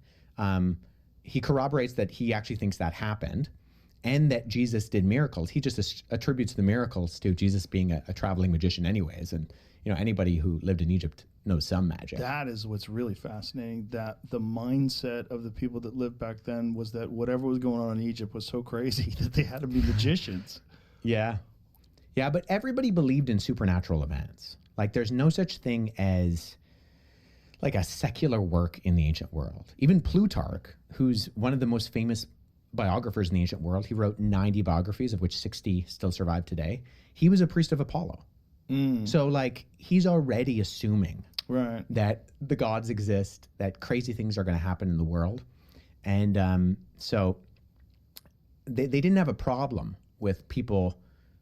he corroborates that he actually thinks that happened, and that Jesus did miracles. He just attributes the miracles to Jesus being a traveling magician anyways. And, you know, anybody who lived in Egypt knows some magic. That is what's really fascinating, that the mindset of the people that lived back then was that whatever was going on in Egypt was so crazy that they had to be magicians. Yeah. Yeah, but everybody believed in supernatural events. Like, there's no such thing as like a secular work in the ancient world. Even Plutarch, who's one of the most famous biographers in the ancient world, he wrote 90 biographies, of which 60 still survive today. He was a priest of Apollo. So, like, he's already assuming that the gods exist, that crazy things are going to happen in the world. And so they didn't have a problem with people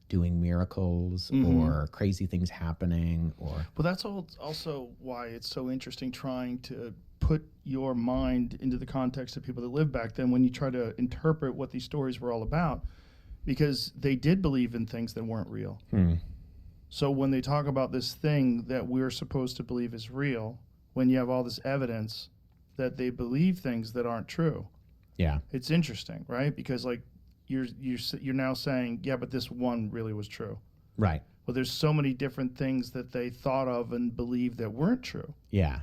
doing miracles or crazy things happening. Well, that's also why it's so interesting trying to put your mind into the context of people that lived back then when you try to interpret what these stories were all about, because they did believe in things that weren't real. So when they talk about this thing that we're supposed to believe is real, when you have all this evidence that they believe things that aren't true, it's interesting, right? Because, like, you're now saying, yeah, but this one really was true, right? Well, there's so many different things that they thought of and believed that weren't true. Yeah.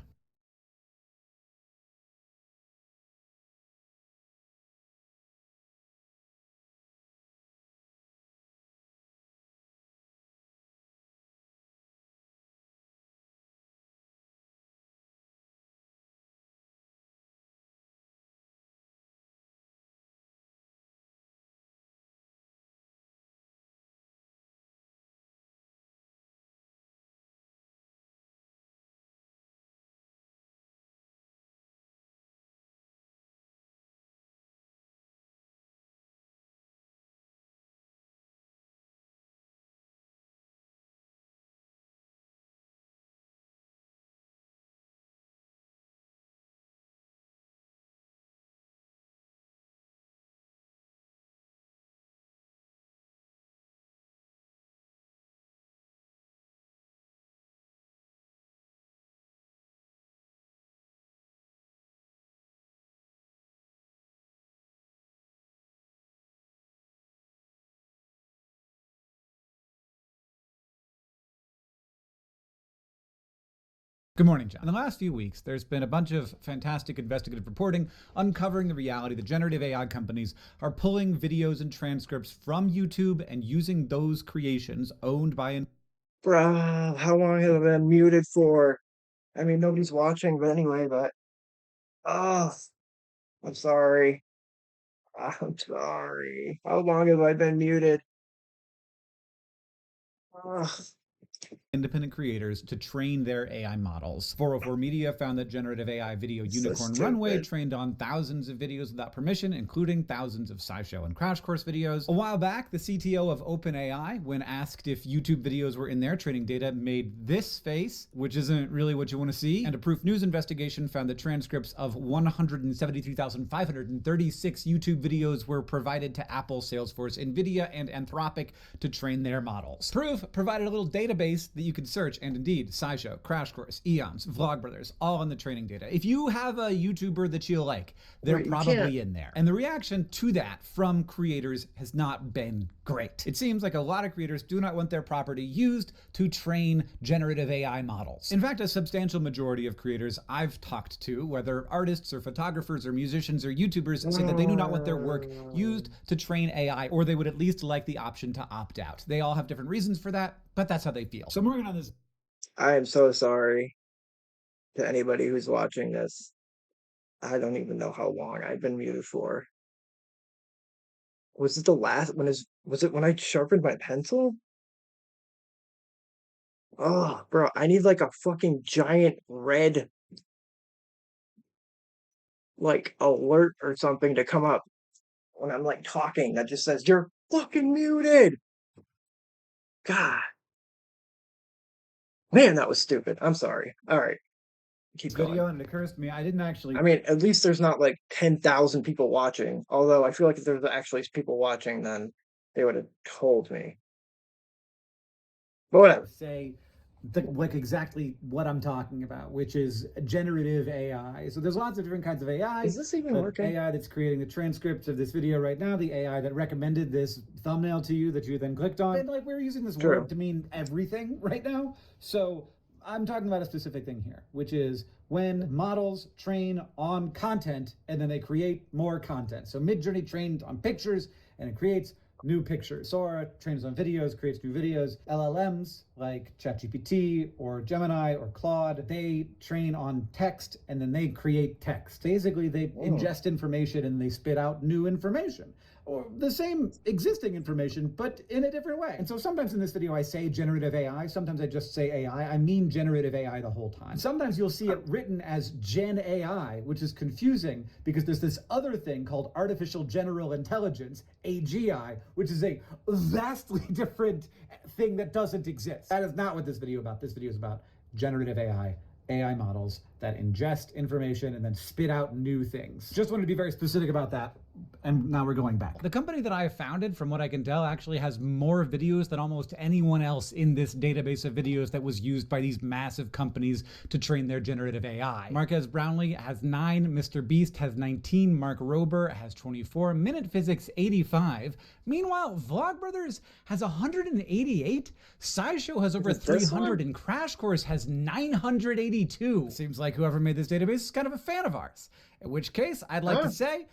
Good morning, John. In the last few weeks, there's been a bunch of fantastic investigative reporting uncovering the reality that generative AI companies are pulling videos and transcripts from YouTube and using those creations owned by... Bruh, how long have I been muted for? I mean, nobody's watching, but anyway, but... Oh, I'm sorry. I'm sorry. How long have I been muted? Ugh. independent creators to train their AI models. 404 Media found that generative AI video Unicorn Runway trained on thousands of videos without permission, including thousands of SciShow and Crash Course videos. A while back, the CTO of OpenAI, when asked if YouTube videos were in their training data, made this face, which isn't really what you want to see. And a Proof News investigation found that transcripts of 173,536 YouTube videos were provided to Apple, Salesforce, NVIDIA, and Anthropic to train their models. Proof provided a little database that you could search, and indeed, SciShow, Crash Course, Eons, Vlogbrothers, all in the training data. If you have a YouTuber that you like, they're probably in there. And the reaction to that from creators has not been great. It seems like a lot of creators do not want their property used to train generative AI models. In fact, a substantial majority of creators I've talked to, whether artists or photographers or musicians or YouTubers, say that they do not want their work used to train AI, or they would at least like the option to opt out. They all have different reasons for that, but that's how they feel. So I'm working on this. I am so sorry to anybody who's watching this. I don't even know how long I've been muted for. Was it the last was it when I sharpened my pencil? Oh, bro, I need like a fucking giant red like alert or something to come up when I'm like talking that just says you're fucking muted. God. Man, that was stupid. I'm sorry. All right. Keep going. Video, and it occurs to me, I didn't actually. I mean, at least there's not like 10,000 people watching. Although I feel like if there's actually people watching, then they would have told me. But whatever. Say like exactly what I'm talking about, which is generative AI. So there's lots of different kinds of AI. Is this even working? AI that's creating the transcript of this video right now, the AI that recommended this thumbnail to you that you then clicked on. And like we're using this word to mean everything right now. So I'm talking about a specific thing here, which is when models train on content and then they create more content. So Midjourney trained on pictures and it creates new pictures. Sora trains on videos, creates new videos. LLMs like ChatGPT or Gemini or Claude, they train on text and then they create text. Basically, they ingest information and they spit out new information, or the same existing information, but in a different way. And so sometimes in this video, I say generative AI. Sometimes I just say AI. I mean generative AI the whole time. Sometimes you'll see it written as Gen AI, which is confusing because there's this other thing called artificial general intelligence, AGI, which is a vastly different thing that doesn't exist. That is not what this video is about. This video is about generative AI models that ingest information and then spit out new things. Just wanted to be very specific about that. And now we're going back. The company that I founded, from what I can tell, actually has more videos than almost anyone else in this database of videos that was used by these massive companies to train their generative AI. Marquez Brownlee has 9, Mr. Beast has 19, Mark Rober has 24, Minute Physics 85. Meanwhile, Vlogbrothers has 188, SciShow has over 300, and Crash Course has 982. Seems like whoever made this database is kind of a fan of ours. In which case, I'd like to say,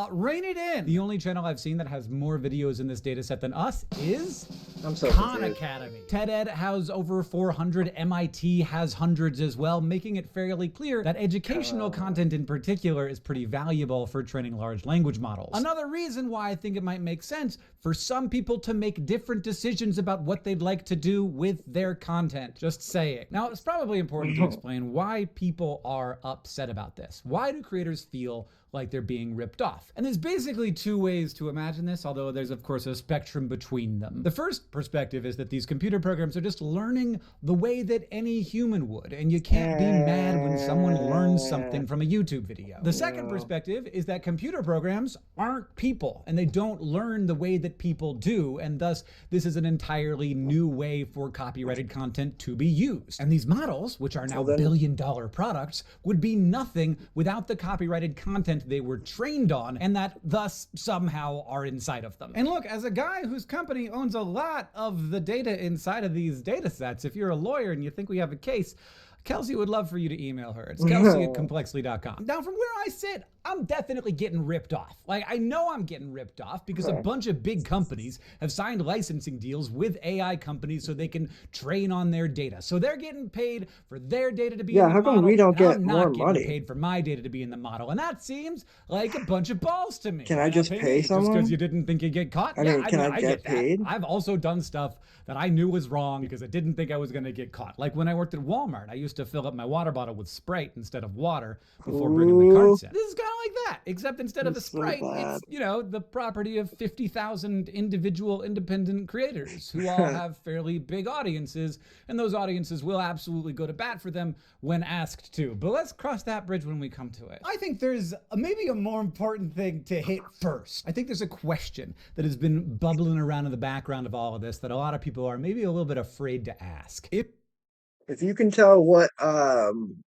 rein it in. The only channel I've seen that has more videos in this data set than us is Khan Academy. TED-Ed has over 400, MIT has hundreds as well, making it fairly clear that educational content in particular is pretty valuable for training large language models. Another reason why I think it might make sense for some people to make different decisions about what they'd like to do with their content. Just saying. Now, it's probably important to explain why people are upset about this. Why do creators feel like they're being ripped off? And there's basically 2 ways to imagine this, although there's of course a spectrum between them. The first perspective is that these computer programs are just learning the way that any human would, and you can't be mad when someone learns something from a YouTube video. The second perspective is that computer programs aren't people, and they don't learn the way that people do, and thus this is an entirely new way for copyrighted content to be used. And these models, which are now billion-dollar products, would be nothing without the copyrighted content they were trained on, and that thus somehow are inside of them. And look, as a guy whose company owns a lot of the data inside of these data sets, if you're a lawyer and you think we have a case, Kelsey would love for you to email her. It's Kelsey@complexly.com. Now, from where I sit, I'm definitely getting ripped off. Like, I know I'm getting ripped off because a bunch of big companies have signed licensing deals with AI companies so they can train on their data. So they're getting paid for their data to be in the model. How come we don't get I'm more not money? getting paid for my data to be in the model. And that seems like a bunch of balls to me. Can I just pay someone? Just because you didn't think you'd get caught? I mean, can I get paid? I've also done stuff that I knew was wrong because I didn't think I was going to get caught. Like when I worked at Walmart, I used to fill up my water bottle with Sprite instead of water before bringing the carts in. This is kind of like that, except instead of the Sprite, it's, you know, the property of 50,000 individual independent creators who all have fairly big audiences, and those audiences will absolutely go to bat for them when asked to. But let's cross that bridge when we come to it. I think there's maybe a more important thing to hit first. I think there's a question that has been bubbling around in the background of all of this that a lot of people are maybe a little bit afraid to ask. If you can tell what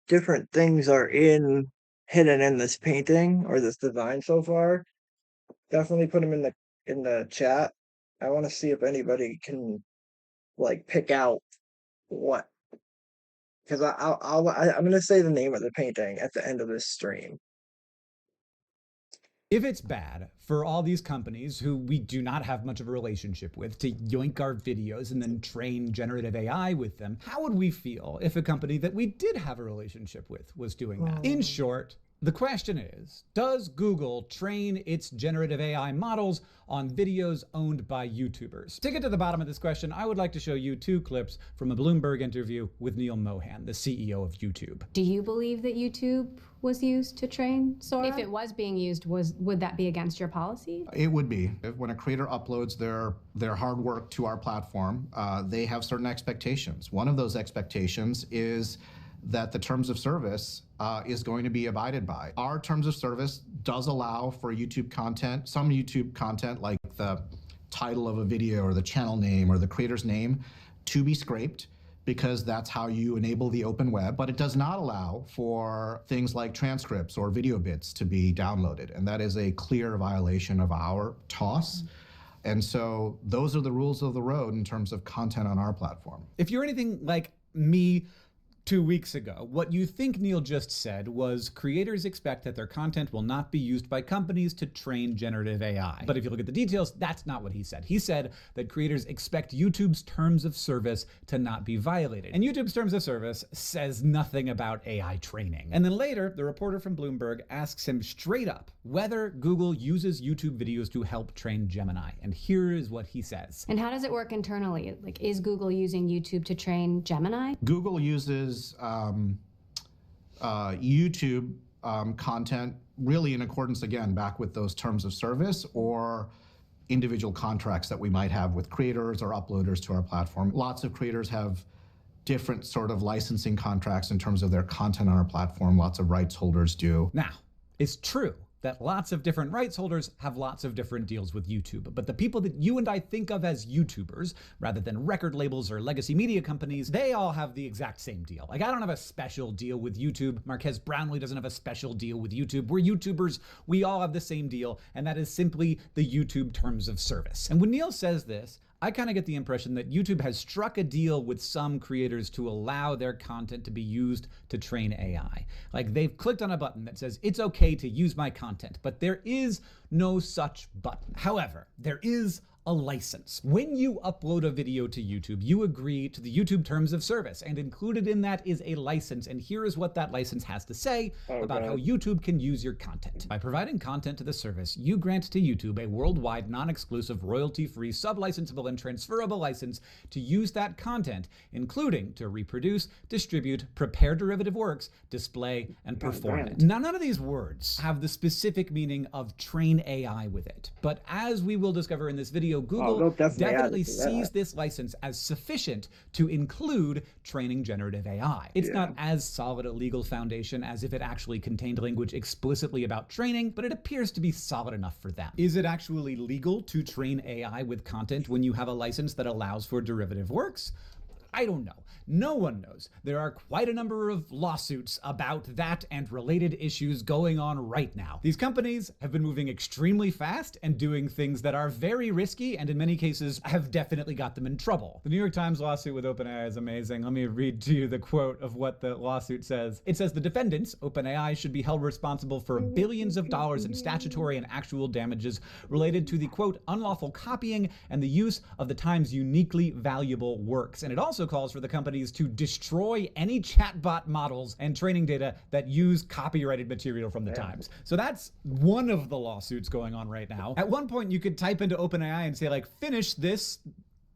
different things are hidden in this painting or this design so far, definitely put them in the chat. I want to see if anybody can like pick out what, because I'm gonna say the name of the painting at the end of this stream. If it's bad for all these companies who we do not have much of a relationship with to yoink our videos and then train generative AI with them, how would we feel if a company that we did have a relationship with was doing that? In short, The question is, does Google train its generative AI models on videos owned by YouTubers? To get to the bottom of this question, I would like to show you 2 clips from a Bloomberg interview with Neil Mohan, the CEO of YouTube. Do you believe that YouTube was used to train Sora? If it was being used, would that be against your policy? It would be. When a creator uploads their hard work to our platform, they have certain expectations. One of those expectations is that the terms of service is going to be abided by. Our terms of service does allow for YouTube content, some YouTube content like the title of a video or the channel name or the creator's name to be scraped, because that's how you enable the open web, but it does not allow for things like transcripts or video bits to be downloaded, and that is a clear violation of our TOS. And so those are the rules of the road in terms of content on our platform. If you're anything like me 2 weeks ago, what you think Neil just said was creators expect that their content will not be used by companies to train generative AI. But if you look at the details, that's not what he said. He said that creators expect YouTube's terms of service to not be violated. And YouTube's terms of service says nothing about AI training. And then later, the reporter from Bloomberg asks him straight up whether Google uses YouTube videos to help train Gemini. And here is what he says. And how does it work internally? Like, is Google using YouTube to train Gemini? Google uses YouTube content really in accordance, again, back with those terms of service or individual contracts that we might have with creators or uploaders to our platform. Lots of creators have different sort of licensing contracts in terms of their content on our platform. Lots of rights holders do. Now, it's true that lots of different rights holders have lots of different deals with YouTube. But the people that you and I think of as YouTubers, rather than record labels or legacy media companies, they all have the exact same deal. Like, I don't have a special deal with YouTube. Marquez Brownlee doesn't have a special deal with YouTube. We're YouTubers. We all have the same deal, and that is simply the YouTube terms of service. And when Neil says this, I kind of get the impression that YouTube has struck a deal with some creators to allow their content to be used to train AI. Like, they've clicked on a button that says, it's okay to use my content, but there is no such button. However, there is a license. When you upload a video to YouTube, you agree to the YouTube terms of service, and included in that is a license. And here is what that license has to say about how YouTube can use your content. By providing content to the service, you grant to YouTube a worldwide, non-exclusive, royalty-free, sub-licensable, and transferable license to use that content, including to reproduce, distribute, prepare derivative works, display, and perform it. Now, none of these words have the specific meaning of train AI with it, but as we will discover in this video, Google definitely sees this license as sufficient to include training generative AI. It's not as solid a legal foundation as if it actually contained language explicitly about training, but it appears to be solid enough for them. Is it actually legal to train AI with content when you have a license that allows for derivative works? I don't know. No one knows. There are quite a number of lawsuits about that and related issues going on right now. These companies have been moving extremely fast and doing things that are very risky and in many cases have definitely got them in trouble. The New York Times lawsuit with OpenAI is amazing. Let me read to you the quote of what the lawsuit says. It says the defendants, OpenAI, should be held responsible for billions of dollars in statutory and actual damages related to the, quote, unlawful copying and the use of the Times' uniquely valuable works. And it also calls for the companies to destroy any chatbot models and training data that use copyrighted material from the Times. So that's one of the lawsuits going on right now. At one point, you could type into OpenAI and say, like, finish this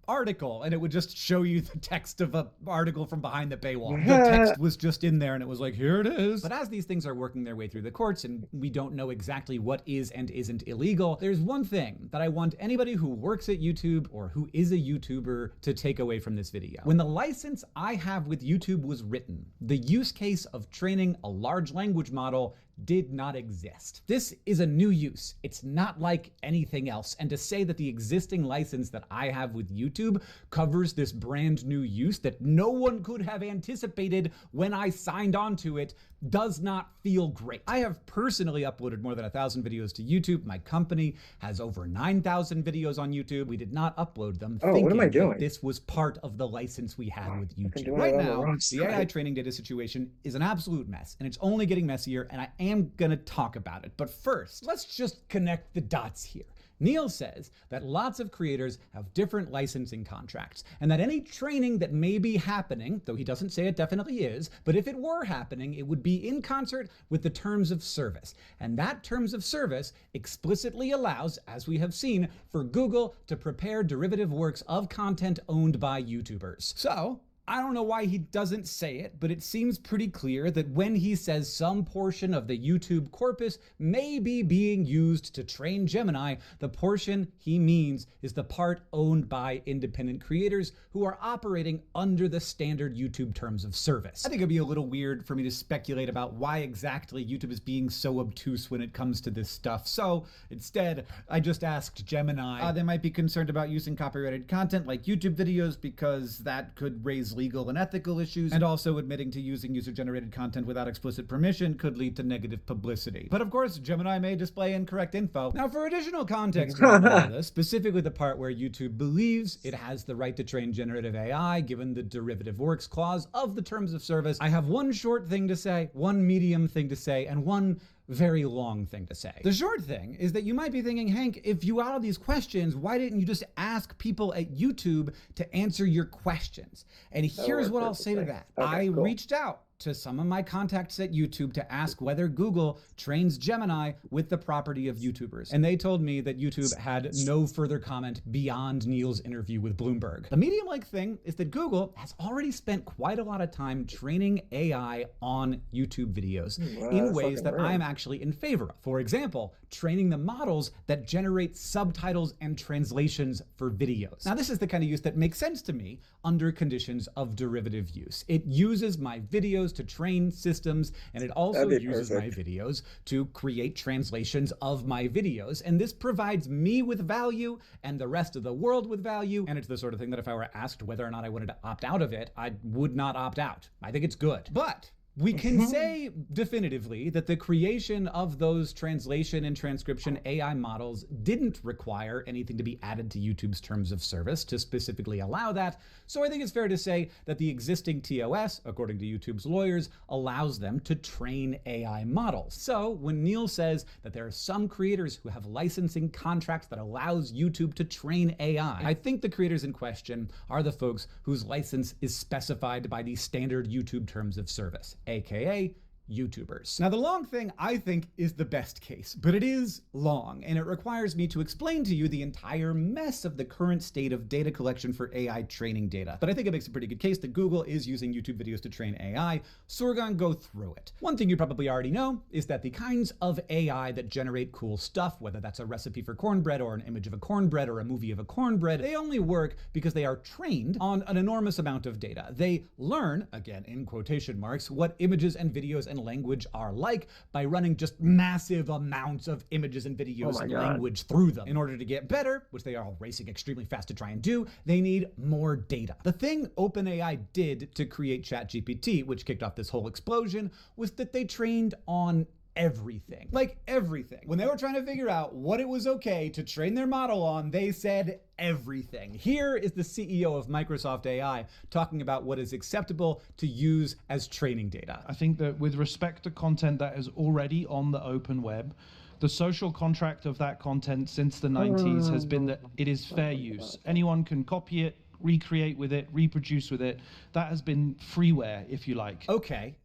article, and it would just show you the text of an article from behind the paywall. The text was just in there and it was like, here it is. But as these things are working their way through the courts and we don't know exactly what is and isn't illegal, there's one thing that I want anybody who works at YouTube or who is a YouTuber to take away from this video. When the license I have with YouTube was written, the use case of training a large language model did not exist. This is a new use. It's not like anything else. And to say that the existing license that I have with YouTube covers this brand new use that no one could have anticipated when I signed on to it does not feel great. I have personally uploaded more than 1,000 videos to YouTube. My company has over 9,000 videos on YouTube. We did not upload them thinking that this was part of the license we had with YouTube. Right now, the AI training data situation is an absolute mess, and it's only getting messier, and I am gonna talk about it. But first, let's just connect the dots here. Neil says that lots of creators have different licensing contracts, and that any training that may be happening, though he doesn't say it definitely is, but if it were happening, it would be in concert with the terms of service. And that terms of service explicitly allows, as we have seen, for Google to prepare derivative works of content owned by YouTubers. So, I don't know why he doesn't say it, but it seems pretty clear that when he says some portion of the YouTube corpus may be being used to train Gemini, the portion he means is the part owned by independent creators who are operating under the standard YouTube terms of service. I think it'd be a little weird for me to speculate about why exactly YouTube is being so obtuse when it comes to this stuff. So instead, I just asked Gemini. They might be concerned about using copyrighted content like YouTube videos because that could raise legal and ethical issues, and also admitting to using user-generated content without explicit permission could lead to negative publicity. But of course, Gemini may display incorrect info. Now, for additional context on all of this, specifically the part where YouTube believes it has the right to train generative AI given the derivative works clause of the terms of service, I have one short thing to say, one medium thing to say, and one very long thing to say. The short thing is that you might be thinking, Hank, if you had all these questions, why didn't you just ask people at YouTube to answer your questions? And here's what I'll say to that. I reached out to some of my contacts at YouTube to ask whether Google trains Gemini with the property of YouTubers. And they told me that YouTube had no further comment beyond Neil's interview with Bloomberg. The medium-like thing is that Google has already spent quite a lot of time training AI on YouTube videos in ways that I'm actually in favor of. For example, training the models that generate subtitles and translations for videos. Now, this is the kind of use that makes sense to me under conditions of derivative use. It uses my videos to train systems, and it also uses my videos to create translations of my videos. And this provides me with value and the rest of the world with value. And it's the sort of thing that if I were asked whether or not I wanted to opt out of it, I would not opt out. I think it's good. But we can say definitively that the creation of those translation and transcription AI models didn't require anything to be added to YouTube's terms of service to specifically allow that. So I think it's fair to say that the existing TOS, according to YouTube's lawyers, allows them to train AI models. So when Neil says that there are some creators who have licensing contracts that allows YouTube to train AI, I think the creators in question are the folks whose license is specified by the standard YouTube terms of service, aka YouTubers. Now, the long thing I think is the best case, but it is long, and it requires me to explain to you the entire mess of the current state of data collection for AI training data. But I think it makes a pretty good case that Google is using YouTube videos to train AI, so we're gonna go through it. One thing you probably already know is that the kinds of AI that generate cool stuff, whether that's a recipe for cornbread or an image of a cornbread or a movie of a cornbread, they only work because they are trained on an enormous amount of data. They learn, again in quotation marks, what images and videos and language are like by running just massive amounts of images and videos and language through them. In order to get better, which they are all racing extremely fast to try and do, they need more data. The thing OpenAI did to create ChatGPT, which kicked off this whole explosion, was that they trained on everything. Like everything. When they were trying to figure out what it was okay to train their model on, they said everything. Here is the CEO of Microsoft AI talking about what is acceptable to use as training data. I think that with respect to content that is already on the open web, the social contract of that content since the 90s has been that it is fair use. Anyone can copy it, recreate with it, reproduce with it. That has been freeware, if you like. Okay,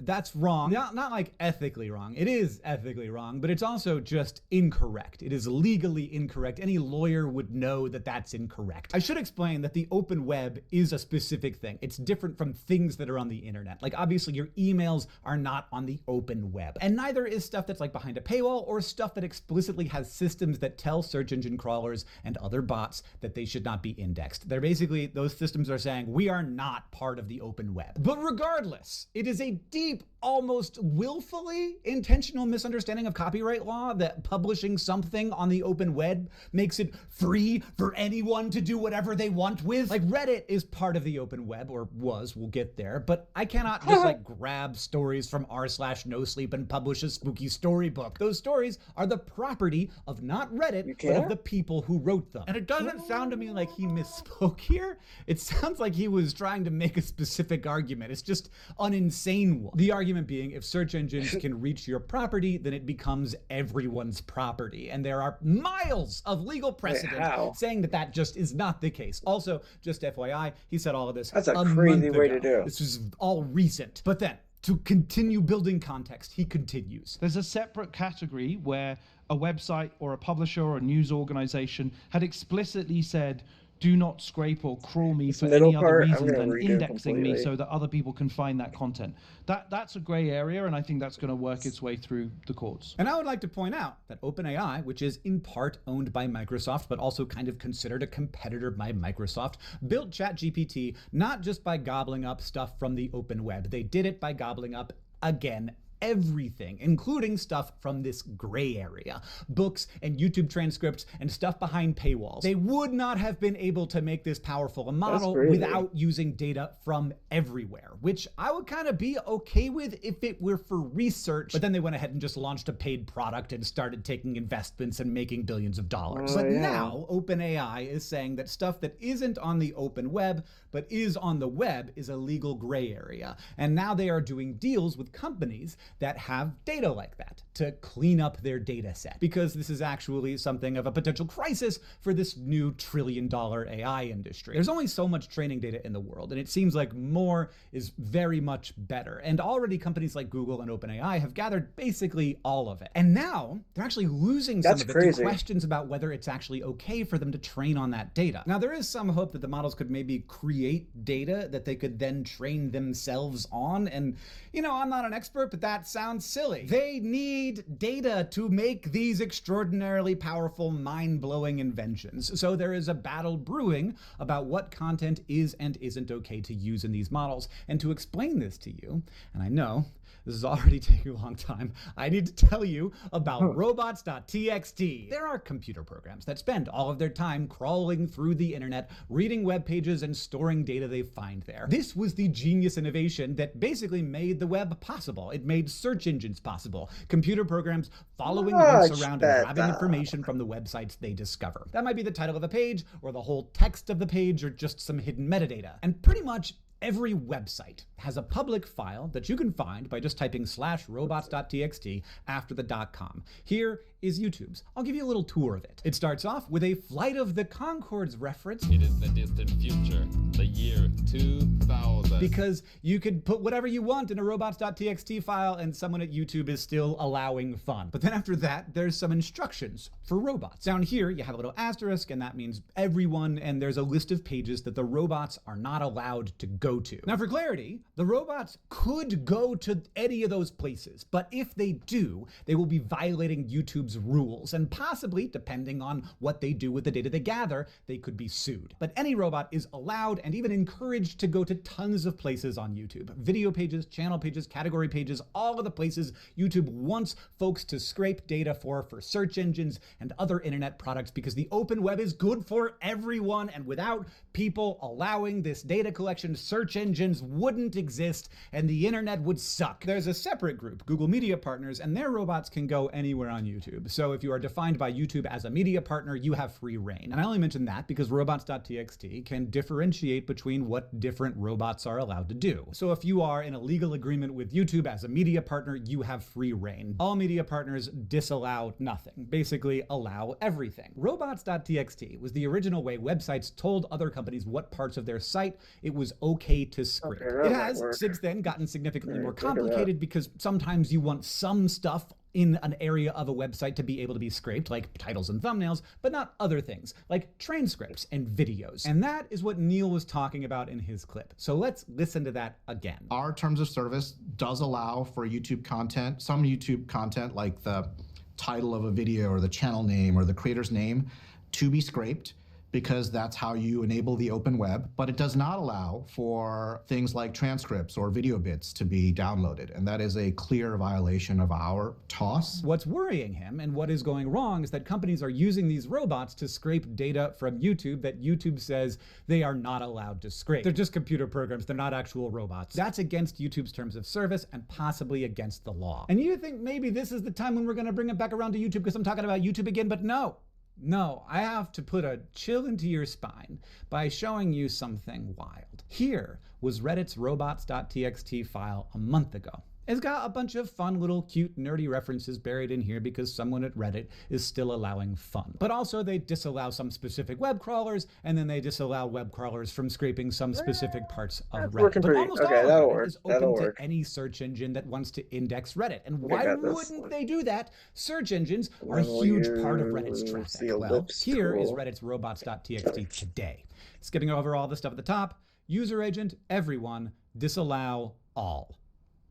that's wrong. Not like ethically wrong. It is ethically wrong, but it's also just incorrect. It is legally incorrect. Any lawyer would know that that's incorrect. I should explain that the open web is a specific thing. It's different from things that are on the internet. Like obviously your emails are not on the open web. And neither is stuff that's like behind a paywall or stuff that explicitly has systems that tell search engine crawlers and other bots that they should not be indexed. They're basically, those systems are saying we are not part of the open web. But regardless, it is a deep, almost willfully intentional misunderstanding of copyright law that publishing something on the open web makes it free for anyone to do whatever they want with. Like Reddit is part of the open web, or was, we'll get there, but I cannot just like grab stories from r/nosleep and publish a spooky storybook. Those stories are the property of not Reddit, but of the people who wrote them. And it doesn't sound to me like he misspoke here. It sounds like he was trying to make a specific argument. It's just an insane one. The argument being, if search engines can reach your property, then it becomes everyone's property. And there are miles of legal precedent saying that that just is not the case. Also, just FYI, he said all of this That's a crazy way to do. This is all recent. But then, to continue building context, he continues. There's a separate category where a website or a publisher or a news organization had explicitly said, do not scrape or crawl me for any other reason than indexing me so that other people can find that content. That's a gray area, and I think that's going to work its way through the courts. And I would like to point out that OpenAI, which is in part owned by Microsoft, but also kind of considered a competitor by Microsoft, built ChatGPT not just by gobbling up stuff from the open web. They did it by gobbling up, again, everything, including stuff from this gray area, books and YouTube transcripts and stuff behind paywalls. They would not have been able to make this powerful a model without using data from everywhere, which I would kind of be okay with if it were for research, but then they went ahead and just launched a paid product and started taking investments and making billions of dollars. But now OpenAI is saying that stuff that isn't on the open web, but is on the web is a legal gray area. And now they are doing deals with companies that have data like that to clean up their data set, because this is actually something of a potential crisis for this new $1 trillion AI industry. There's only so much training data in the world, and it seems like more is very much better. And already companies like Google and OpenAI have gathered basically all of it. And now they're actually losing some of it to questions about whether it's actually okay for them to train on that data. Now, there is some hope that the models could maybe create data that they could then train themselves on. And, you know, I'm not an expert, but that sounds silly. They need data to make these extraordinarily powerful, mind-blowing inventions. So there is a battle brewing about what content is and isn't okay to use in these models. And to explain this to you, and I know this is already taking a long time, I need to tell you about robots.txt. There are computer programs that spend all of their time crawling through the internet, reading web pages, and storing data they find there. This was the genius innovation that basically made the web possible. It made search engines possible. Computer programs following links around and grabbing information from the websites they discover. That might be the title of a page, or the whole text of the page, or just some hidden metadata. And pretty much every website has a public file that you can find by just typing /robots.txt after the .com. Here is YouTube's. I'll give you a little tour of it. It starts off with a Flight of the Conchords reference. It is the distant future, the year 2000. Because you could put whatever you want in a robots.txt file and someone at YouTube is still allowing fun. But then after that, there's some instructions for robots. Down here, you have a little asterisk, and that means everyone, and there's a list of pages that the robots are not allowed to go to. Now, for clarity, the robots could go to any of those places, but if they do, they will be violating YouTube's rules, and possibly, depending on what they do with the data they gather, they could be sued. But any robot is allowed and even encouraged to go to tons of places on YouTube. Video pages, channel pages, category pages, all of the places YouTube wants folks to scrape data for search engines and other internet products, because the open web is good for everyone, and without people allowing this data collection, search engines wouldn't exist and the internet would suck. There's a separate group, Google Media Partners, and their robots can go anywhere on YouTube. So if you are defined by YouTube as a media partner, you have free reign. And I only mention that because robots.txt can differentiate between what different robots are allowed to do. So if you are in a legal agreement with YouTube as a media partner, you have free reign. All media partners disallow nothing, basically allow everything. Robots.txt was the original way websites told other companies what parts of their site it was okay to scrape. It has since then gotten significantly more complicated, because sometimes you want some stuff in an area of a website to be able to be scraped, like titles and thumbnails, but not other things, like transcripts and videos. And that is what Neil was talking about in his clip. So let's listen to that again. Our terms of service does allow for YouTube content, some YouTube content like the title of a video or the channel name or the creator's name, to be scraped, because that's how you enable the open web, but it does not allow for things like transcripts or video bits to be downloaded, and that is a clear violation of our TOS. What's worrying him and what is going wrong is that companies are using these robots to scrape data from YouTube that YouTube says they are not allowed to scrape. They're just computer programs, they're not actual robots. That's against YouTube's terms of service and possibly against the law. And you think maybe this is the time when we're gonna bring it back around to YouTube because I'm talking about YouTube again, but no. No, I have to put a chill into your spine by showing you something wild. Here was Reddit's robots.txt file a month ago. It's got a bunch of fun little cute nerdy references buried in here because someone at Reddit is still allowing fun. But also they disallow some specific web crawlers, and then they disallow web crawlers from scraping some specific parts of Reddit. But almost all of it is open to any search engine that wants to index Reddit. And why wouldn't they do that? Search engines are a huge part of Reddit's traffic. Well, here is Reddit's robots.txt today. Skipping over all the stuff at the top, user agent, everyone, disallow all.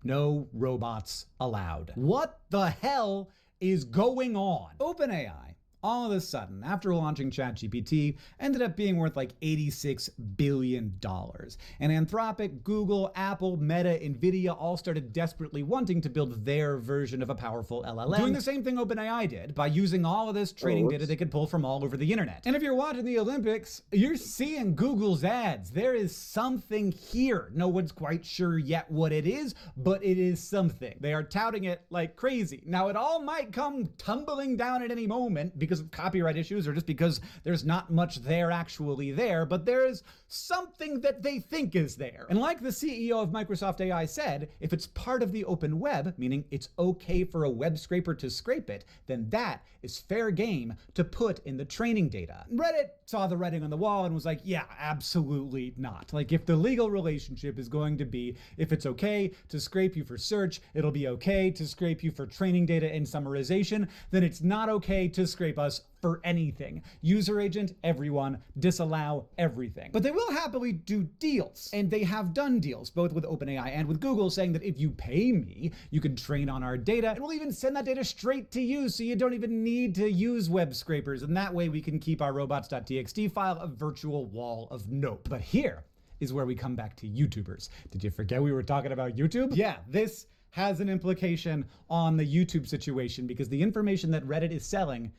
No robots allowed. What the hell is going on? OpenAI, all of a sudden, after launching ChatGPT, ended up being worth like $86 billion. And Anthropic, Google, Apple, Meta, Nvidia all started desperately wanting to build their version of a powerful LLM. Doing the same thing OpenAI did by using all of this training data they could pull from all over the internet. And if you're watching the Olympics, you're seeing Google's ads. There is something here. No one's quite sure yet what it is, but it is something. They are touting it like crazy. Now, it all might come tumbling down at any moment because of copyright issues or just because there's not much there actually there, but there is something that they think is there. And like the CEO of Microsoft AI said, if it's part of the open web, meaning it's okay for a web scraper to scrape it, then that is fair game to put in the training data. Reddit saw the writing on the wall and was like, yeah, absolutely not. Like, if the legal relationship is going to be, if it's okay to scrape you for search, it'll be okay to scrape you for training data and summarization, then it's not okay to scrape us for anything. User agent, everyone, disallow everything. But they will happily do deals. And they have done deals, both with OpenAI and with Google, saying that if you pay me, you can train on our data, and we'll even send that data straight to you, so you don't even need to use web scrapers. And that way we can keep our robots.txt file a virtual wall of nope. But here is where we come back to YouTubers. Did you forget we were talking about YouTube? Yeah, this has an implication on the YouTube situation because the information that Reddit is selling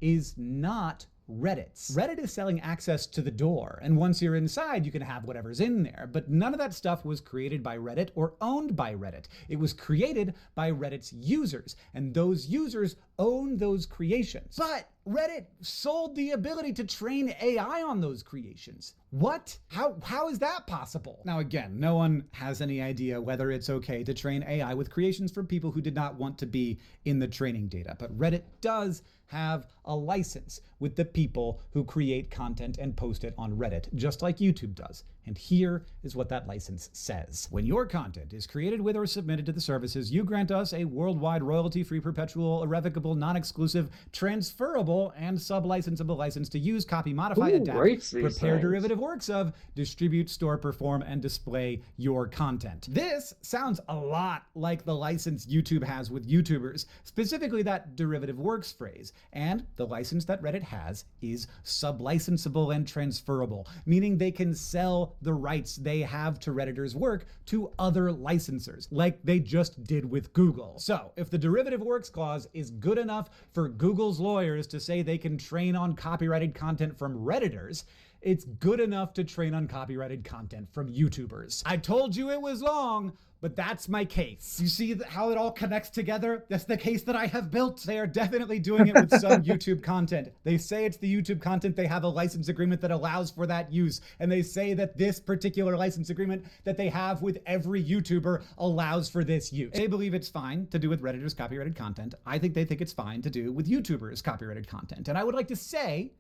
is not Reddit's. Reddit is selling access to the door, and once you're inside, you can have whatever's in there, but none of that stuff was created by Reddit or owned by Reddit. It was created by Reddit's users, and those users own those creations. But Reddit sold the ability to train AI on those creations. What? How is that possible? Now again, no one has any idea whether it's okay to train AI with creations from people who did not want to be in the training data, but Reddit does have a license with the people who create content and post it on Reddit, just like YouTube does. And here is what that license says. When your content is created with or submitted to the services, you grant us a worldwide royalty-free, perpetual, irrevocable, non-exclusive, transferable, and sub-licensable license to use, copy, modify, adapt, prepare derivative works of, distribute, store, perform, and display your content. This sounds a lot like the license YouTube has with YouTubers, specifically that derivative works phrase. And the license that Reddit has is sub-licensable and transferable, meaning they can sell the rights they have to Redditors' work to other licensors, like they just did with Google. So if the derivative works clause is good enough for Google's lawyers to say they can train on copyrighted content from Redditors, it's good enough to train on copyrighted content from YouTubers. I told you it was long, but that's my case. You see how it all connects together? That's the case that I have built. They are definitely doing it with some YouTube content. They say it's the YouTube content. They have a license agreement that allows for that use. And they say that this particular license agreement that they have with every YouTuber allows for this use. They believe it's fine to do with Redditors' copyrighted content. I think they think it's fine to do with YouTubers' copyrighted content. And I would like to say,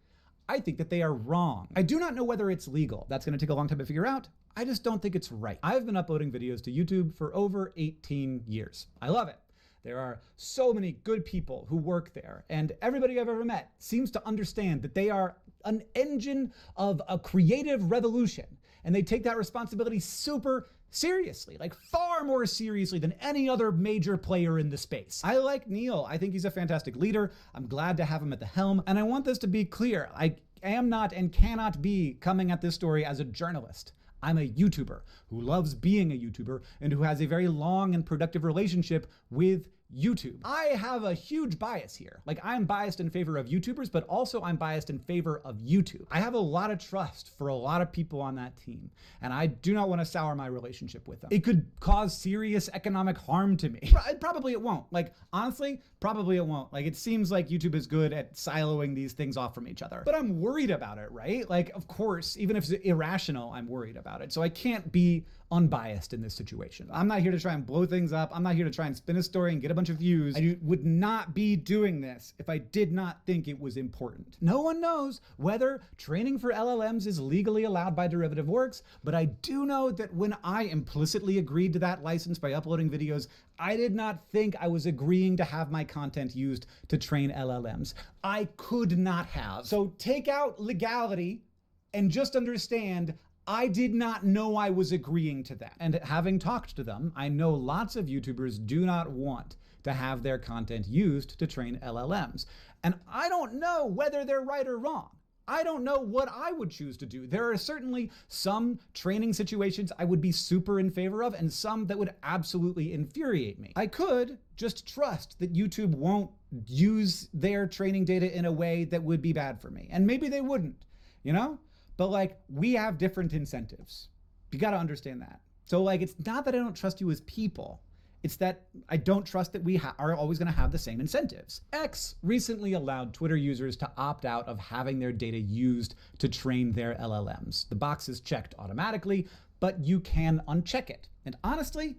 I think that they are wrong. I do not know whether it's legal. That's gonna take a long time to figure out. I just don't think it's right. I've been uploading videos to YouTube for over 18 years. I love it. There are so many good people who work there, and everybody I've ever met seems to understand that they are an engine of a creative revolution, and they take that responsibility super seriously, like far more seriously than any other major player in the space. I like Neil. I think he's a fantastic leader. I'm glad to have him at the helm, and I want this to be clear. I am not and cannot be coming at this story as a journalist. I'm a YouTuber who loves being a YouTuber and who has a very long and productive relationship with YouTube. I have a huge bias here. Like, I'm biased in favor of YouTubers, but also I'm biased in favor of YouTube. I have a lot of trust for a lot of people on that team, and I do not want to sour my relationship with them. It could cause serious economic harm to me. Probably it won't. Like, honestly, Probably it won't. Like, it seems like YouTube is good at siloing these things off from each other. But I'm worried about it, right? Like, of course, even if it's irrational, I'm worried about it. So I can't be unbiased in this situation. I'm not here to try and blow things up. I'm not here to try and spin a story and get a bunch of views. I would not be doing this if I did not think it was important. No one knows whether training for LLMs is legally allowed by derivative works, but I do know that when I implicitly agreed to that license by uploading videos, I did not think I was agreeing to have my content used to train LLMs. I could not have. So take out legality and just understand I did not know I was agreeing to that. And having talked to them, I know lots of YouTubers do not want to have their content used to train LLMs. And I don't know whether they're right or wrong. I don't know what I would choose to do. There are certainly some training situations I would be super in favor of and some that would absolutely infuriate me. I could just trust that YouTube won't use their training data in a way that would be bad for me. And maybe they wouldn't, you know? But like, we have different incentives. You gotta understand that. So like, it's not that I don't trust you as people. It's that I don't trust that we are always gonna have the same incentives. X recently allowed Twitter users to opt out of having their data used to train their LLMs. The box is checked automatically, but you can uncheck it. And honestly,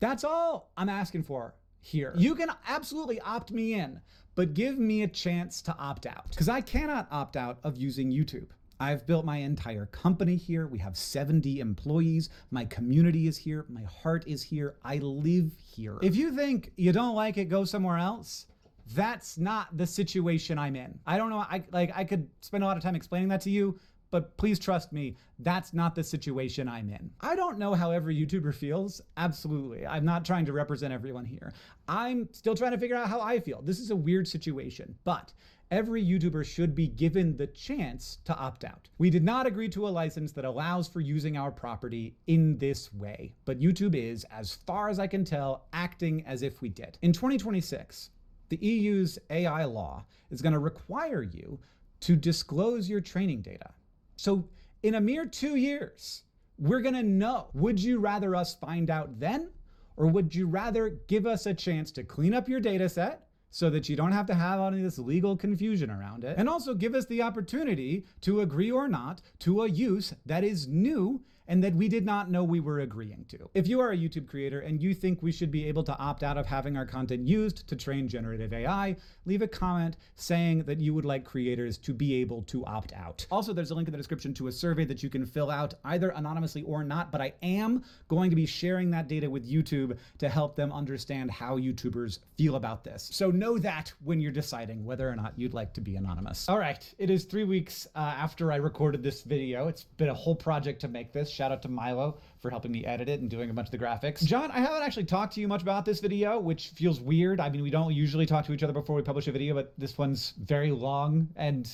that's all I'm asking for here. You can absolutely opt me in, but give me a chance to opt out, because I cannot opt out of using YouTube. I've built my entire company here. We have 70 employees. My community is here. My heart is here. I live here. If you think you don't like it, go somewhere else. That's not the situation I'm in. I don't know. I could spend a lot of time explaining that to you, but please trust me, that's not the situation I'm in. I don't know how every YouTuber feels. Absolutely. I'm not trying to represent everyone here. I'm still trying to figure out how I feel. This is a weird situation, but every YouTuber should be given the chance to opt out. We did not agree to a license that allows for using our property in this way, but YouTube is, as far as I can tell, acting as if we did. In 2026, the EU's AI law is going to require you to disclose your training data. So in a mere 2 years, we're going to know. Would you rather us find out then, or would you rather give us a chance to clean up your data set so that you don't have to have any of this legal confusion around it, and also give us the opportunity to agree or not to a use that is new and that we did not know we were agreeing to? If you are a YouTube creator and you think we should be able to opt out of having our content used to train generative AI, leave a comment saying that you would like creators to be able to opt out. Also, there's a link in the description to a survey that you can fill out either anonymously or not, but I am going to be sharing that data with YouTube to help them understand how YouTubers feel about this. So know that when you're deciding whether or not you'd like to be anonymous. All right, it is 3 weeks after I recorded this video. It's been a whole project to make this. Shout out to Milo for helping me edit it and doing a bunch of the graphics. John, I haven't actually talked to you much about this video, which feels weird. I mean, we don't usually talk to each other before we publish a video, but this one's very long and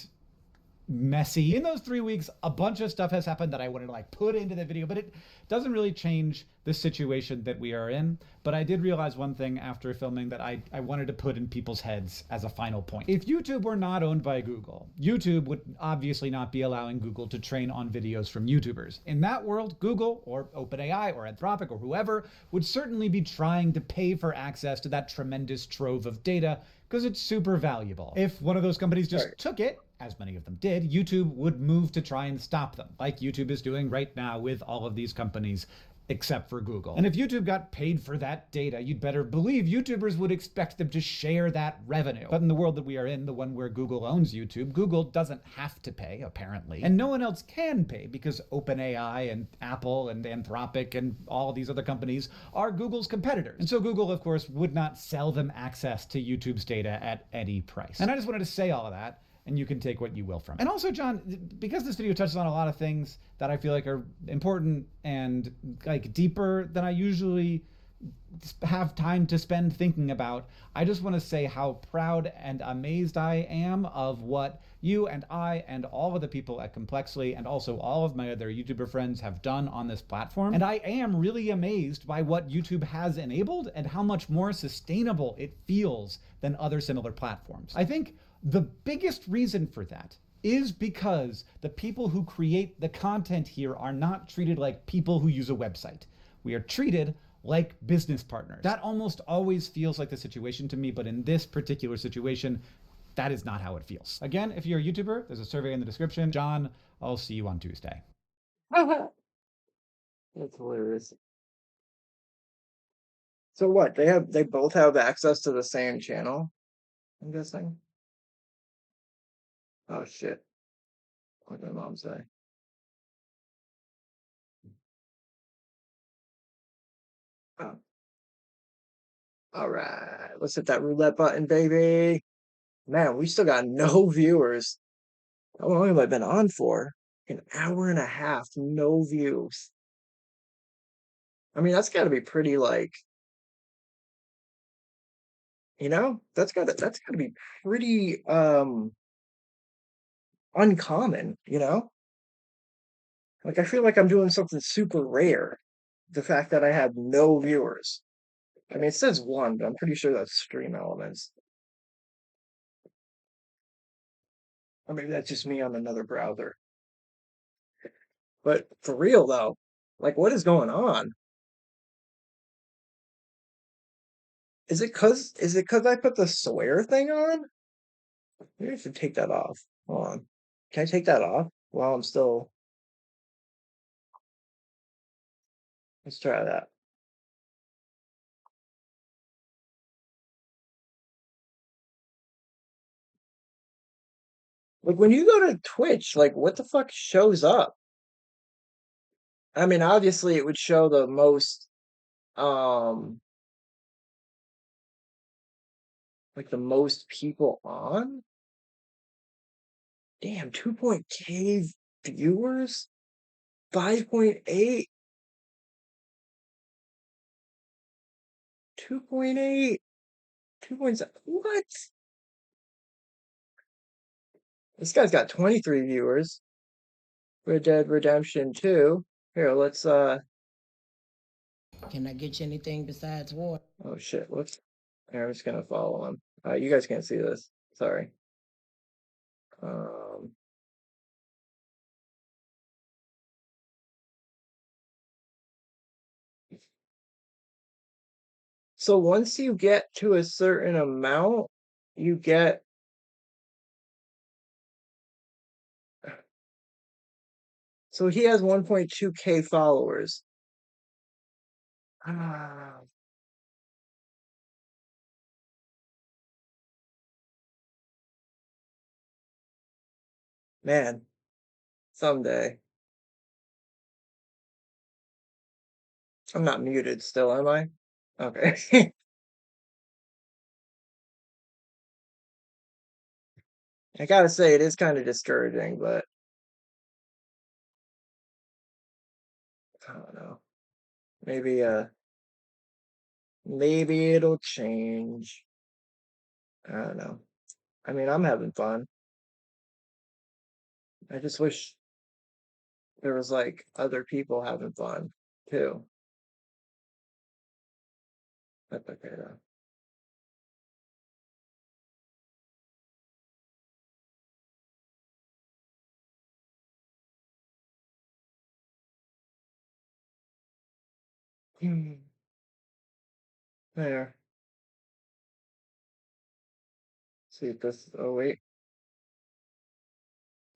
messy. In those 3 weeks, a bunch of stuff has happened that I wanted to like put into the video, but it doesn't really change the situation that we are in. But I did realize one thing after filming that I wanted to put in people's heads as a final point. If YouTube were not owned by Google, YouTube would obviously not be allowing Google to train on videos from YouTubers. In that world, Google or OpenAI or Anthropic or whoever would certainly be trying to pay for access to that tremendous trove of data because it's super valuable. If one of those companies just took it, as many of them did, YouTube would move to try and stop them, like YouTube is doing right now with all of these companies, except for Google. And if YouTube got paid for that data, you'd better believe YouTubers would expect them to share that revenue. But in the world that we are in, the one where Google owns YouTube, Google doesn't have to pay, apparently. And no one else can pay because OpenAI and Apple and Anthropic and all these other companies are Google's competitors. And so Google, of course, would not sell them access to YouTube's data at any price. And I just wanted to say all of that, and you can take what you will from it. And also, John, because this video touches on a lot of things that I feel like are important and like deeper than I usually have time to spend thinking about, I just want to say how proud and amazed I am of what you and I and all of the people at Complexly and also all of my other YouTuber friends have done on this platform. And I am really amazed by what YouTube has enabled and how much more sustainable it feels than other similar platforms. I think the biggest reason for that is because the people who create the content here are not treated like people who use a website. We are treated like business partners. That almost always feels like the situation to me, but in this particular situation, that is not how it feels. Again, if you're a YouTuber, there's a survey in the description. John, I'll see you on Tuesday. That's hilarious. So what? They both have access to the same channel, I'm guessing. Oh shit. What did my mom say? Oh. All right, let's hit that roulette button, baby. Man, we still got no viewers. How long have I been on for? An hour and a half, no views. I mean, that's got to be pretty, like, you know, that's got to be pretty uncommon, you know? Like, I feel like I'm doing something super rare. The fact that I have no viewers. I mean, it says one, but I'm pretty sure that's Stream Elements. Or maybe that's just me on another browser. But for real, though, like, what is going on? Is it cause I put the swear thing on? Maybe I should take that off. Hold on. Can I take that off while I'm still... Let's try that. Like, when you go to Twitch, like, what the fuck shows up? I mean, obviously, it would show the most, like, the most people on? Damn, 2.k viewers? 5.8? 2.8? 2.7? What? This guy's got 23 viewers. Red Dead Redemption 2. Here, let's, Can I get you anything besides water? Oh, shit, whoops. Here, I'm just gonna follow him. You guys can't see this. Sorry. So once you get to a certain amount, you get... So he has 1.2k followers. Man, someday. I'm not muted still, am I? Okay. I gotta say, it is kind of discouraging, but I don't know. Maybe it'll change. I don't know. I mean, I'm having fun. I just wish there was, like, other people having fun, too. That's okay, though. There. See if this... Oh, wait.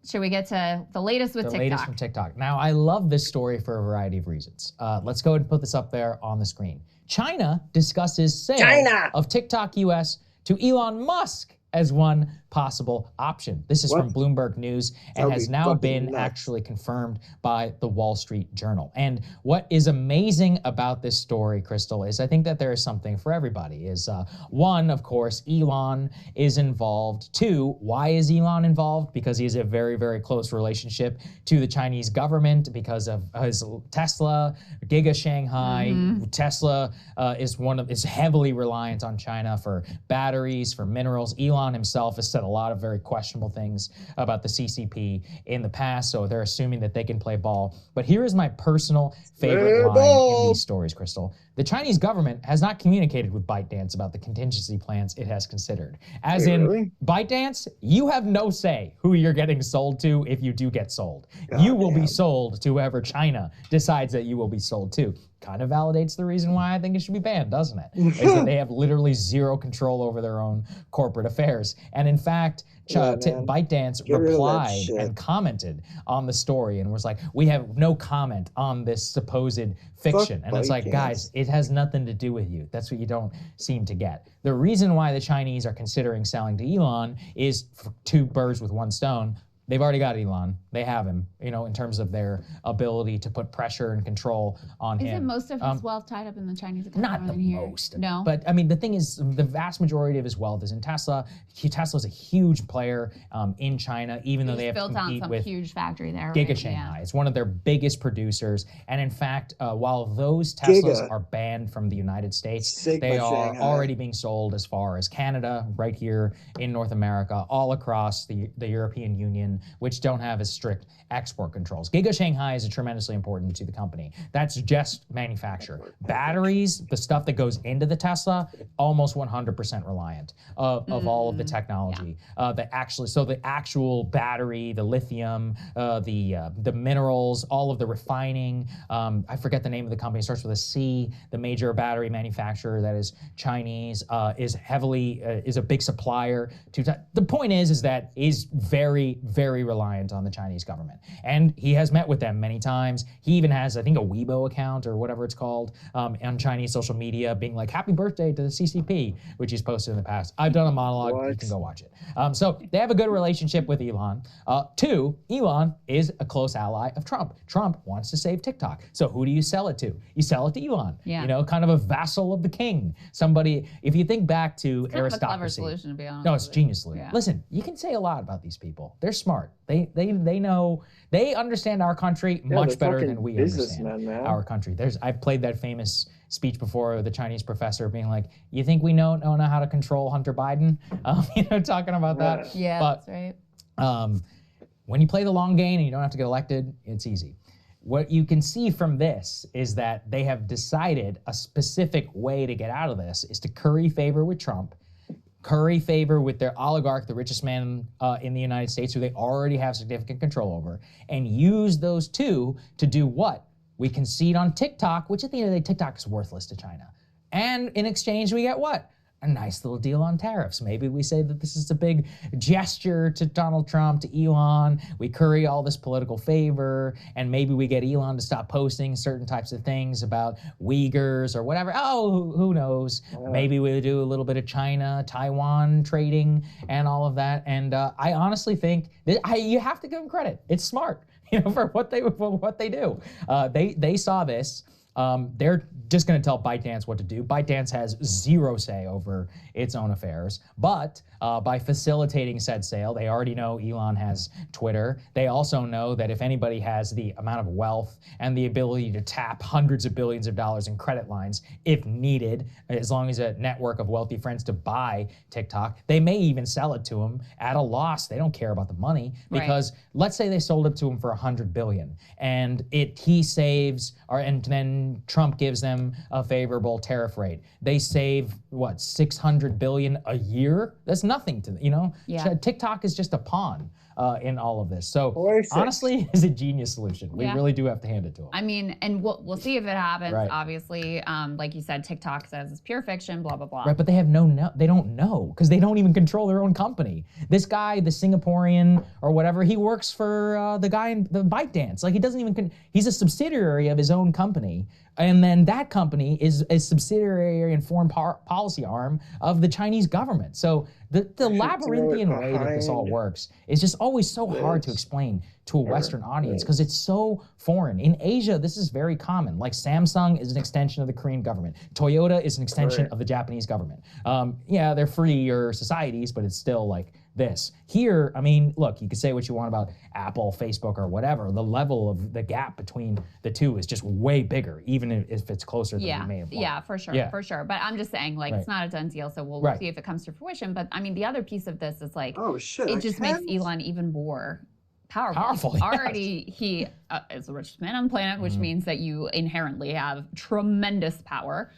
Should we get to the latest with TikTok? The latest from TikTok. Now, I love this story for a variety of reasons. Let's go ahead and put this up there on the screen. China discusses sale of TikTok US to Elon Musk as one possible option. This is from Bloomberg News and has now been actually confirmed by the Wall Street Journal. And what is amazing about this story, Crystal, is I think that there is something for everybody. One, of course, Elon is involved. Two, why is Elon involved? Because he has a very, very close relationship to the Chinese government because of his Tesla, Giga Shanghai. Tesla is heavily reliant on China for batteries, for minerals. Elon himself has said a lot of very questionable things about the CCP in the past, so they're assuming that they can play ball. But here is my personal favorite line in these stories, Crystal. The Chinese government has not communicated with ByteDance about the contingency plans it has considered. As in, ByteDance, you have no say who you're getting sold to if you do get sold. You will be sold to whoever China decides that you will be sold to. kind of validates the reason why I think it should be banned, doesn't it? Is that they have literally zero control over their own corporate affairs. And in fact, ByteDance replied and commented on the story and was like, we have no comment on this supposed fiction. And it's like, guys, it has nothing to do with you. That's what you don't seem to get. The reason why the Chinese are considering selling to Elon is for 2 birds with 1 stone. They've already got Elon. They have him, you know, in terms of their ability to put pressure and control on him. Isn't most of his wealth tied up in the Chinese economy? Not the most. No. But I mean, the thing is, the vast majority of his wealth is in Tesla. Tesla's a huge player in China, even though they have to compete with huge factory there. Giga Shanghai. It's one of their biggest producers. And in fact, while those Teslas are banned from the United States, they are already being sold as far as Canada, right here in North America, all across the European Union, which don't have as strict export controls. Giga Shanghai is tremendously important to the company. That's just manufacture. Batteries, the stuff that goes into the Tesla, almost 100% reliant of all of the technology. The actual battery, the lithium, the minerals, all of the refining. I forget the name of the company. It starts with a C. The major battery manufacturer that is Chinese is a big supplier to. The point is that he's very, very reliant on the Chinese government. And he has met with them many times. He even has, I think, a Weibo account or whatever it's called on Chinese social media being like, happy birthday to the CCP, which he's posted in the past. I've done a monologue. You can go watch it. So they have a good relationship with Elon. 2, Elon is a close ally of Trump. Trump wants to save TikTok. So who do you sell it to? You sell it to Elon. Yeah. You know, kind of a vassal of the king. Somebody, if you think back to Kind of a clever aristocracy. solution, to be honest. No, it's genius solution. Yeah. Listen, you can say a lot about these people. They're smart. They know, they understand our country much better than we understand our country. I've played that famous speech before, the Chinese professor being like, you think we don't know how to control Hunter Biden? You know, talking about that. Yeah, but, that's right. When you play the long game and you don't have to get elected, it's easy. What you can see from this is that they have decided a specific way to get out of this is to curry favor with Trump, curry favor with their oligarch, the richest man in the United States, who they already have significant control over, and use those 2 to do what? We concede on TikTok, which at the end of the day, TikTok is worthless to China. And in exchange, we get what? A nice little deal on tariffs. Maybe we say that this is a big gesture to Donald Trump, to Elon. We curry all this political favor, and maybe we get Elon to stop posting certain types of things about Uyghurs or whatever. Oh, who knows? Maybe we do a little bit of China, Taiwan trading and all of that. And I honestly think that you have to give them credit. It's smart, you know, for what they do. They saw this. They're just going to tell ByteDance what to do. ByteDance has zero say over its own affairs, but by facilitating said sale, they already know Elon has Twitter. They also know that if anybody has the amount of wealth and the ability to tap hundreds of billions of dollars in credit lines if needed, as long as a network of wealthy friends to buy TikTok, they may even sell it to him at a loss. They don't care about the money because let's say they sold it to him for $100 billion and he saves, and then Trump gives them a favorable tariff rate. They save what, $600 billion a year? That's nothing to them, you know? Yeah. TikTok is just a pawn in all of this. So honestly, it's a genius solution. We really do have to hand it to them. I mean, and we'll see if it happens. Obviously, like you said, TikTok says it's pure fiction, blah, blah, blah. Right, but they have they don't know because they don't even control their own company. This guy, the Singaporean or whatever, he works for the guy in the ByteDance. Like he doesn't even, he's a subsidiary of his own company. And then that company is a subsidiary and foreign policy arm of the Chinese government. So the labyrinthian way that this all works is just always so hard to explain to a Western audience because it's so foreign. In Asia, this is very common. Like Samsung is an extension of the Korean government. Toyota is an extension of the Japanese government. Yeah, they're freer societies, but it's still like this. Here, I mean, look, you could say what you want about Apple, Facebook, or whatever. The level of the gap between the two is just way bigger, even if it's closer than we may have thought. Yeah, for sure, for sure. But I'm just saying, like, it's not a done deal, so we'll see if it comes to fruition. But I mean, the other piece of this is like, it just makes Elon even more powerful. Already, he is the richest man on the planet, which means that you inherently have tremendous power.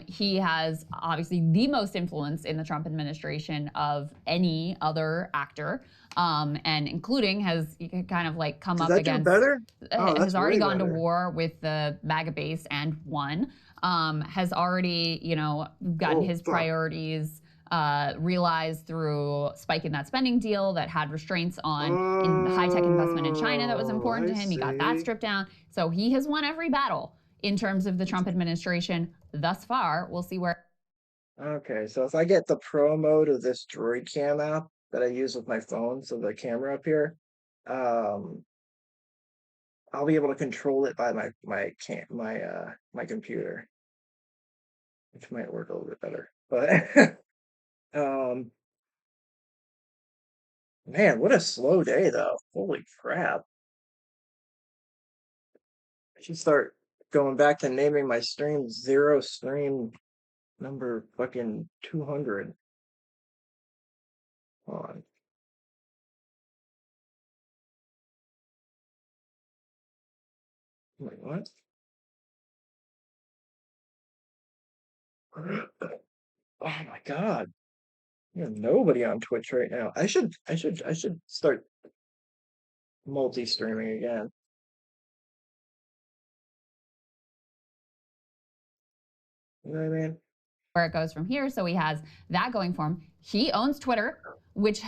He has obviously the most influence in the Trump administration of any other actor, and including has kind of like come up against, has already gone to war with the MAGA base and won, has already, you know, gotten his priorities realized through spiking that spending deal that had restraints on high-tech investment in China that was important to him. He got that stripped down. So he has won every battle in terms of the Trump administration thus far. We'll see where. Okay, so if I get the pro mode of this Droid Cam app that I use with my phone, so the camera up here, I'll be able to control it by my computer, which might work a little bit better. But man, what a slow day though. Holy crap. I should start going back to naming my streams 0 stream number fucking 200. Hold on. Wait, what? Oh my god. You have nobody on Twitch right now. I should start multi-streaming again. You know what I mean? Where it goes from here. So he has that going for him. He owns Twitter, which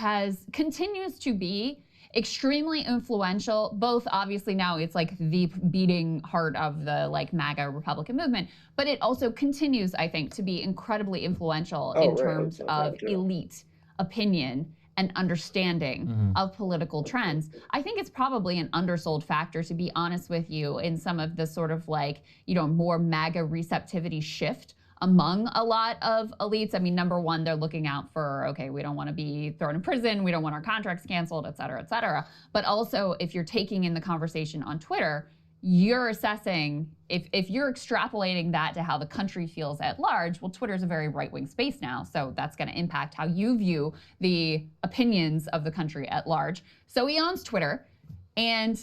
continues to be extremely influential, both obviously now it's like the beating heart of the like MAGA Republican movement, but it also continues, I think, to be incredibly influential in terms of elite opinion and understanding of political trends. I think it's probably an undersold factor, to be honest with you, in some of the sort of like, you know, more MAGA receptivity shift among a lot of elites. I mean, number one, they're looking out for, okay, we don't want to be thrown in prison, we don't want our contracts canceled, et cetera, et cetera. But also, if you're taking in the conversation on Twitter, you're assessing, if you're extrapolating that to how the country feels at large, well, Twitter's a very right-wing space now, so that's going to impact how you view the opinions of the country at large. So he owns Twitter, and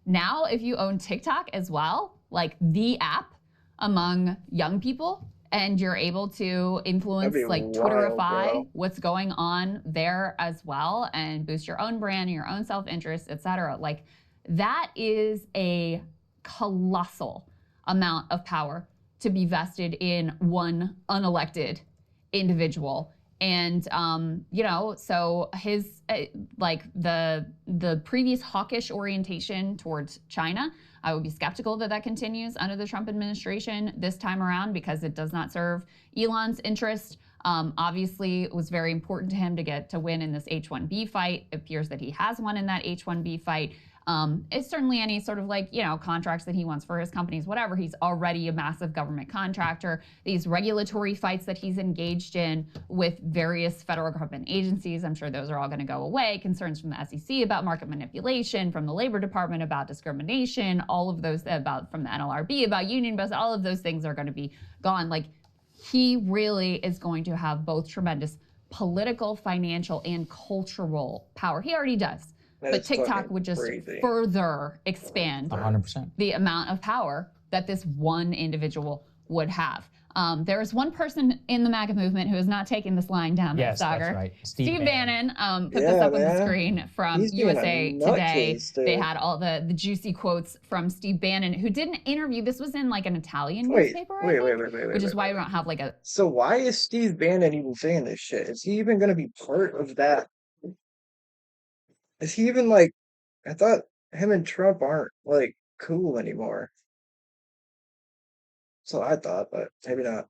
now if you own TikTok as well, like the app among young people, and you're able to influence, like, Twitterify what's going on there as well, and boost your own brand, your own self-interest, et cetera. Like, that is a colossal amount of power to be vested in one unelected individual. And, you know, so his, like, the previous hawkish orientation towards China, I would be skeptical that that continues under the Trump administration this time around, because it does not serve Elon's interest. Obviously, it was very important to him to get to win in this H-1B fight. It appears that he has won in that H-1B fight. It's certainly any sort of, like, you know, contracts that he wants for his companies, whatever. He's already a massive government contractor. These regulatory fights that he's engaged in with various federal government agencies, I'm sure those are all going to go away. Concerns from the SEC about market manipulation, from the Labor Department about discrimination, all of those from the NLRB about union bus, all of those things are going to be gone. Like, he really is going to have both tremendous political, financial, and cultural power. He already does. But TikTok would just further expand 100% the amount of power that this one individual would have. There is one person in the MAGA movement who is not taking this line down, yes, Sagar. That's right. Steve Bannon put this up on the screen from USA Today. They had all the juicy quotes from Steve Bannon, who did an interview. This was in like an Italian newspaper, which is why we don't have like a... So why is Steve Bannon even saying this shit? Is he even going to be part of that? Is he even like, I thought him and Trump aren't like cool anymore. So I thought, but maybe not.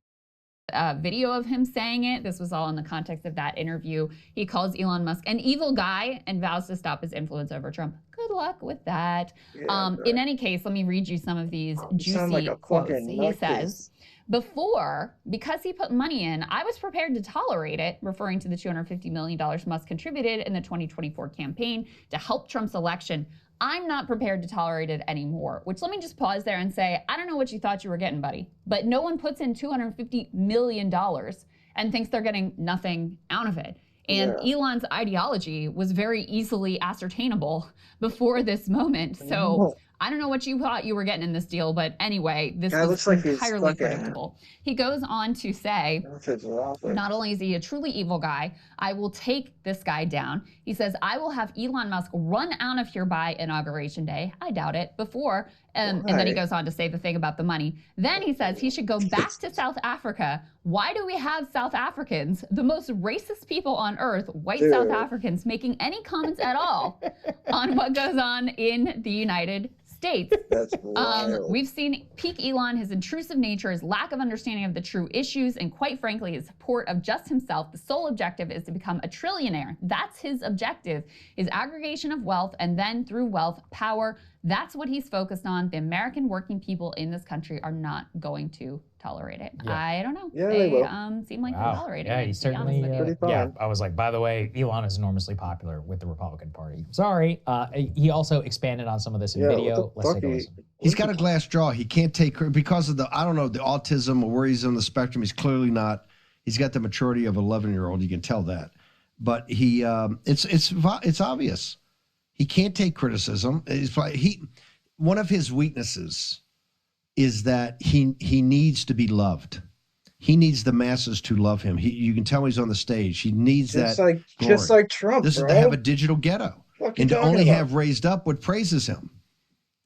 Video of him saying it. This was all in the context of that interview. He calls Elon Musk an evil guy and vows to stop his influence over Trump. Good luck with that. Yeah, in any case, let me read you some of these juicy quotes. He says, because he put money in, I was prepared to tolerate it, referring to the $250 million Musk contributed in the 2024 campaign to help Trump's election. I'm not prepared to tolerate it anymore, which, let me just pause there and say, I don't know what you thought you were getting, buddy, but no one puts in $250 million and thinks they're getting nothing out of it. And Elon's ideology was very easily ascertainable before this moment. So I don't know what you thought you were getting in this deal, but anyway, this Guy was looks like he's entirely fucking- predictable. He goes on to say, not only is he a truly evil guy, I will take this guy down. He says, I will have Elon Musk run out of here by Inauguration Day. I doubt it. Before, and then he goes on to say the thing about the money. Then he says he should go back to South Africa. Why do we have South Africans, the most racist people on earth, white South Africans, making any comments at all on what goes on in the United States? That's wild. We've seen peak Elon, his intrusive nature, his lack of understanding of the true issues, and quite frankly, his support of just himself. The sole objective is to become a trillionaire. That's his objective, is aggregation of wealth, and then through wealth, power. That's what he's focused on. The American working people in this country are not going to tolerate it. Yeah. I don't know. Yeah, they they will. seem like they're tolerating Yeah, it. he to be honest certainly. with you. Yeah, I was like, by the way, Elon is enormously popular with the Republican Party. Sorry. He also expanded on some of this in video. Let's take a listen. He's got a glass jaw. He can't take because of the, I don't know, the autism or where he's on the spectrum. He's clearly not. He's got the maturity of an 11-year-old. You can tell that. But he, it's obvious. He can't take criticism. One of his weaknesses is that he needs to be loved. He needs the masses to love him. You can tell he's on the stage. He needs Just that. just like Trump, This is bro. to have a digital ghetto What you and to talking only about? have raised up what praises him.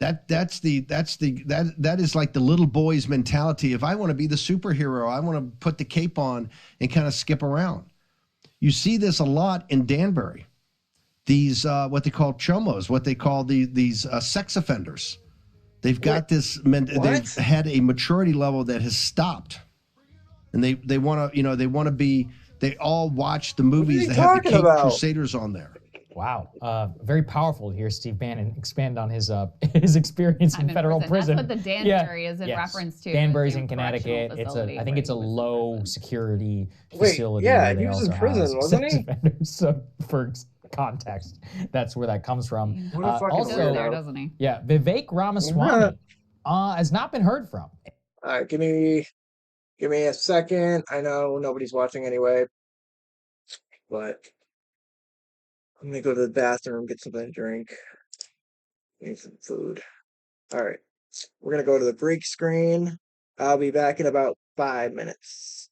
That is like the little boy's mentality. If I want to be the superhero, I want to put the cape on and kind of skip around. You see this a lot in Danbury. These what they call chomos, what they call these sex offenders. They've got they've had a maturity level that has stopped, and they want to they want to be. They all watch the movies that have the Cape Crusaders on there. Wow, very powerful to hear Steve Bannon expand on his experience in federal prison. That's what the Danbury is in reference to. Danbury's in Connecticut. I think it's a low security facility. Yeah, where they he was in also prison, house wasn't sex he? offenders. So for context, that's where that comes from. What a fucking Goes there, doesn't he? Yeah, Vivek Ramaswamy has not been heard from. All right, give me a second. I know nobody's watching anyway, but I'm gonna go to the bathroom, get something to drink, need some food. All right, we're gonna go to the break screen. I'll be back in about 5 minutes.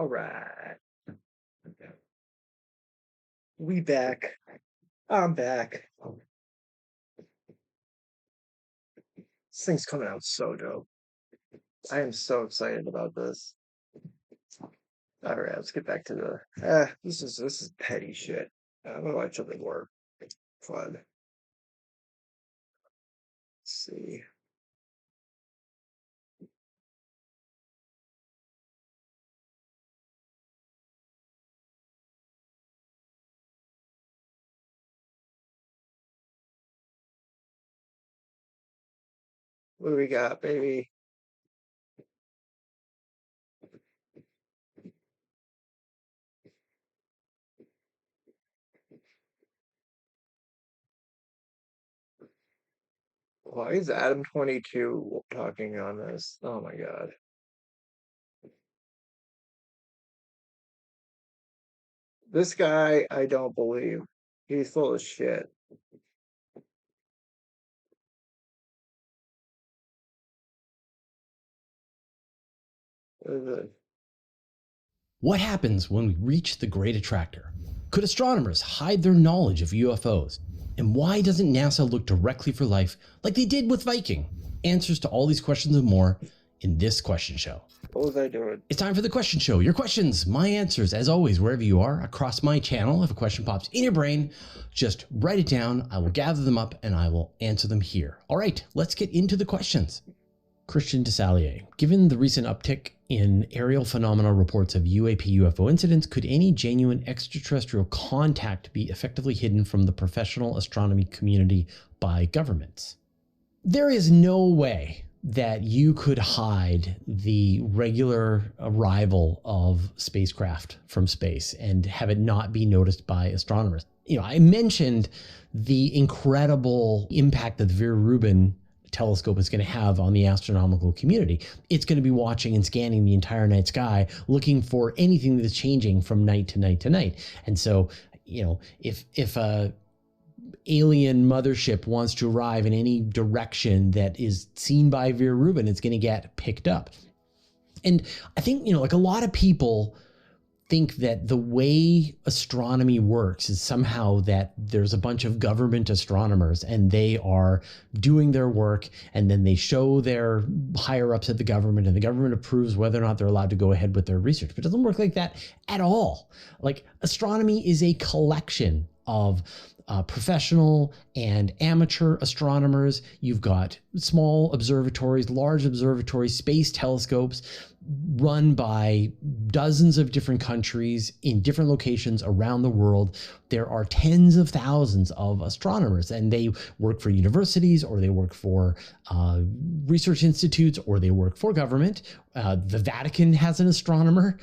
All right. We back. I'm back. This thing's coming out so dope. I am so excited about this. All right, let's get back to the. This is petty shit. I'm gonna watch something more fun. Let's see. What do we got, baby? Why is Adam 22 talking on this? Oh my god. This guy, I don't believe. He's full of shit. What is it? What happens when we reach the Great Attractor? Could astronomers hide their knowledge of UFOs? And why doesn't NASA look directly for life like they did with Viking? Answers to all these questions and more in this question show. What was I doing? It's time for the question show. Your questions, my answers, as always, wherever you are across my channel. If a question pops in your brain, just write it down. I will gather them up and I will answer them here. All right, let's get into the questions. Christian Desalier, given the recent uptick in aerial phenomena reports of UAP UFO incidents, could any genuine extraterrestrial contact be effectively hidden from the professional astronomy community by governments? There is no way that you could hide the regular arrival of spacecraft from space and have it not be noticed by astronomers. You know, I mentioned the incredible impact that the Vera Rubin telescope is going to have on the astronomical community. It's going to be watching and scanning the entire night sky, looking for anything that's changing from night to night to night. And so, you know, if a alien mothership wants to arrive in any direction that is seen by Vera Rubin, it's going to get picked up. And I think, you know, like a lot of people think that the way astronomy works is somehow that there's a bunch of government astronomers and they are doing their work and then they show their higher ups at the government and the government approves whether or not they're allowed to go ahead with their research. But it doesn't work like that at all. Like astronomy is a collection of professional and amateur astronomers. You've got small observatories, large observatories, space telescopes run by dozens of different countries in different locations around the world. There are tens of thousands of astronomers and they work for universities or they work for research institutes or they work for government. The Vatican has an astronomer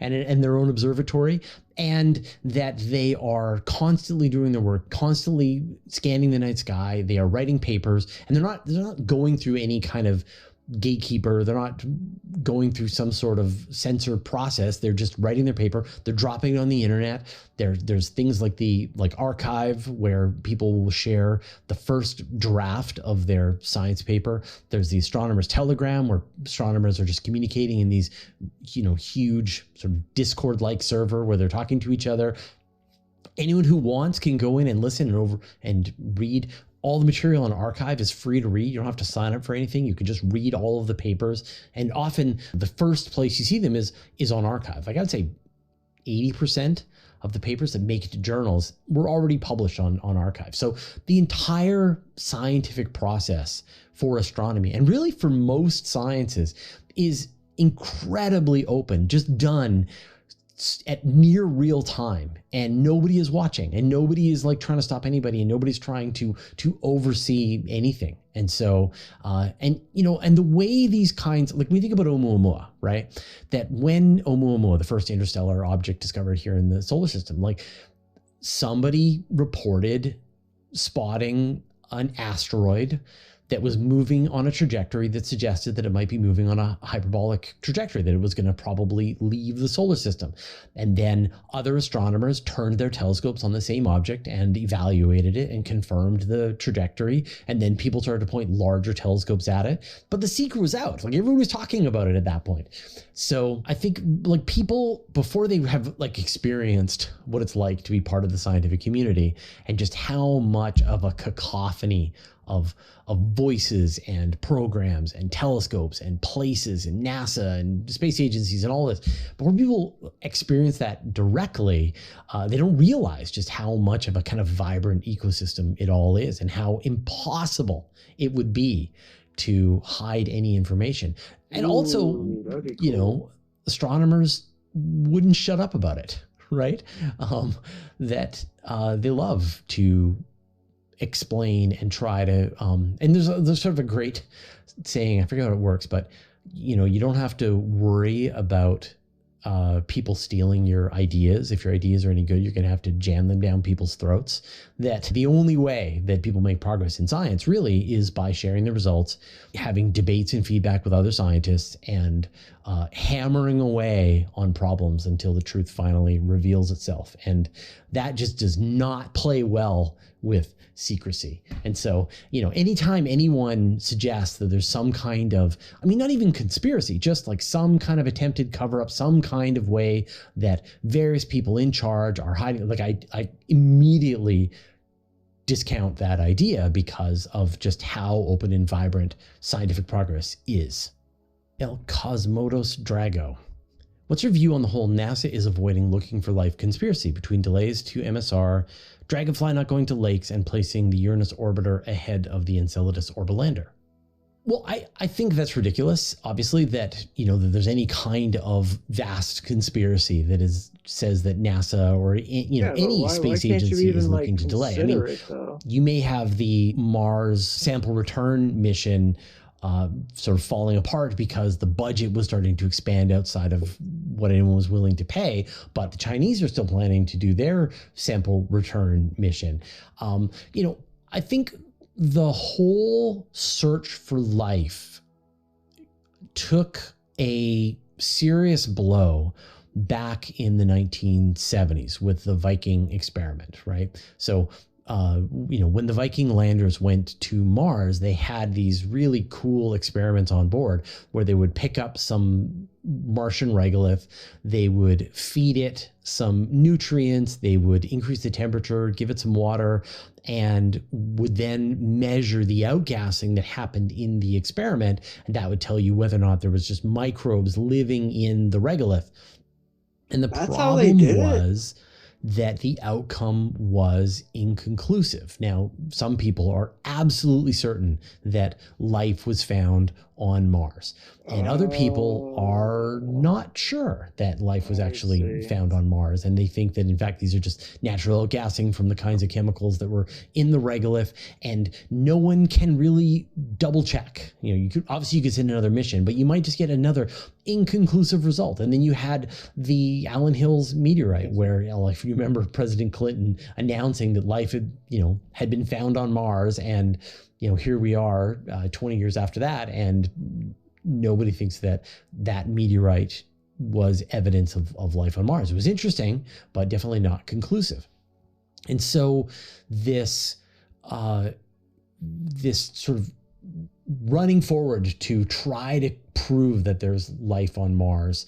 and their own observatory, and that they are constantly doing their work, constantly scanning the night sky. They are writing papers and they're not going through any kind of gatekeeper. They're not going through some sort of censor process. They're just writing their paper. They're dropping it on the internet. There's things like the archive where people will share the first draft of their science paper. There's the astronomer's telegram where astronomers are just communicating in these, you know, huge sort of Discord-like server where they're talking to each other. Anyone who wants can go in and listen and read. All the material on archive is free to read. You don't have to sign up for anything. You can just read all of the papers. And often the first place you see them is on archive. Like I'd say 80% of the papers that make it to journals were already published on archive. So the entire scientific process for astronomy and really for most sciences is incredibly open, just done at near real time, and nobody is watching and nobody is like trying to stop anybody and nobody's trying to oversee anything. And so and you know, and the way these kinds, like when you think about Oumuamua, right, that when Oumuamua, the first interstellar object discovered here in the solar system, like somebody reported spotting an asteroid that was moving on a trajectory that suggested that it might be moving on a hyperbolic trajectory, that it was going to probably leave the solar system. And then other astronomers turned their telescopes on the same object and evaluated it and confirmed the trajectory. And then people started to point larger telescopes at it. But the secret was out. Like, everyone was talking about it at that point. So I think, like, people, before they have like experienced what it's like to be part of the scientific community and just how much of a cacophony of voices and programs and telescopes and places and NASA and space agencies and all this. But when people experience that directly, they don't realize just how much of a kind of vibrant ecosystem it all is and how impossible it would be to hide any information. And also, you know, astronomers wouldn't shut up about it, right? That they love to explain and try to, and there's sort of a great saying, I forget how it works, but you know, you don't have to worry about people stealing your ideas. If your ideas are any good, you're going to have to jam them down people's throats. That the only way that people make progress in science really is by sharing the results, having debates and feedback with other scientists, and hammering away on problems until the truth finally reveals itself. And that just does not play well with secrecy. And so, you know, anytime anyone suggests that there's some kind of, I mean, not even conspiracy, just like some kind of attempted cover up, some kind of way that various people in charge are hiding, like I immediately discount that idea because of just how open and vibrant scientific progress is. El Cosmodos Drago. What's your view on the whole NASA is avoiding looking for life conspiracy between delays to MSR, Dragonfly not going to lakes, and placing the Uranus orbiter ahead of the Enceladus orbalander? Well, I think that's ridiculous. Obviously, that, you know, that there's any kind of vast conspiracy that says that NASA or, you know, any space agency is looking to delay. I mean, you may have the Mars sample return mission sort of falling apart because the budget was starting to expand outside of what anyone was willing to pay, but the Chinese are still planning to do their sample return mission. You know, I think the whole search for life took a serious blow back in the 1970s with the Viking experiment, right? So you know, when the Viking landers went to Mars, they had these really cool experiments on board where they would pick up some Martian regolith, they would feed it some nutrients, they would increase the temperature, give it some water, and would then measure the outgassing that happened in the experiment. And that would tell you whether or not there was just microbes living in the regolith. And the problem was that the outcome was inconclusive. Now, some people are absolutely certain that life was found on Mars, and other people are not sure that life was actually found on Mars, and they think that in fact these are just natural outgassing from the kinds of chemicals that were in the regolith, and no one can really double check. You know, you could send another mission, but you might just get another inconclusive result. And then you had the Allen Hills meteorite, where, you know, if you remember President Clinton announcing that life had been found on Mars, and you know, here we are 20 years after that, and nobody thinks that that meteorite was evidence of life on Mars. It was interesting, but definitely not conclusive. And so this sort of running forward to try to prove that there's life on Mars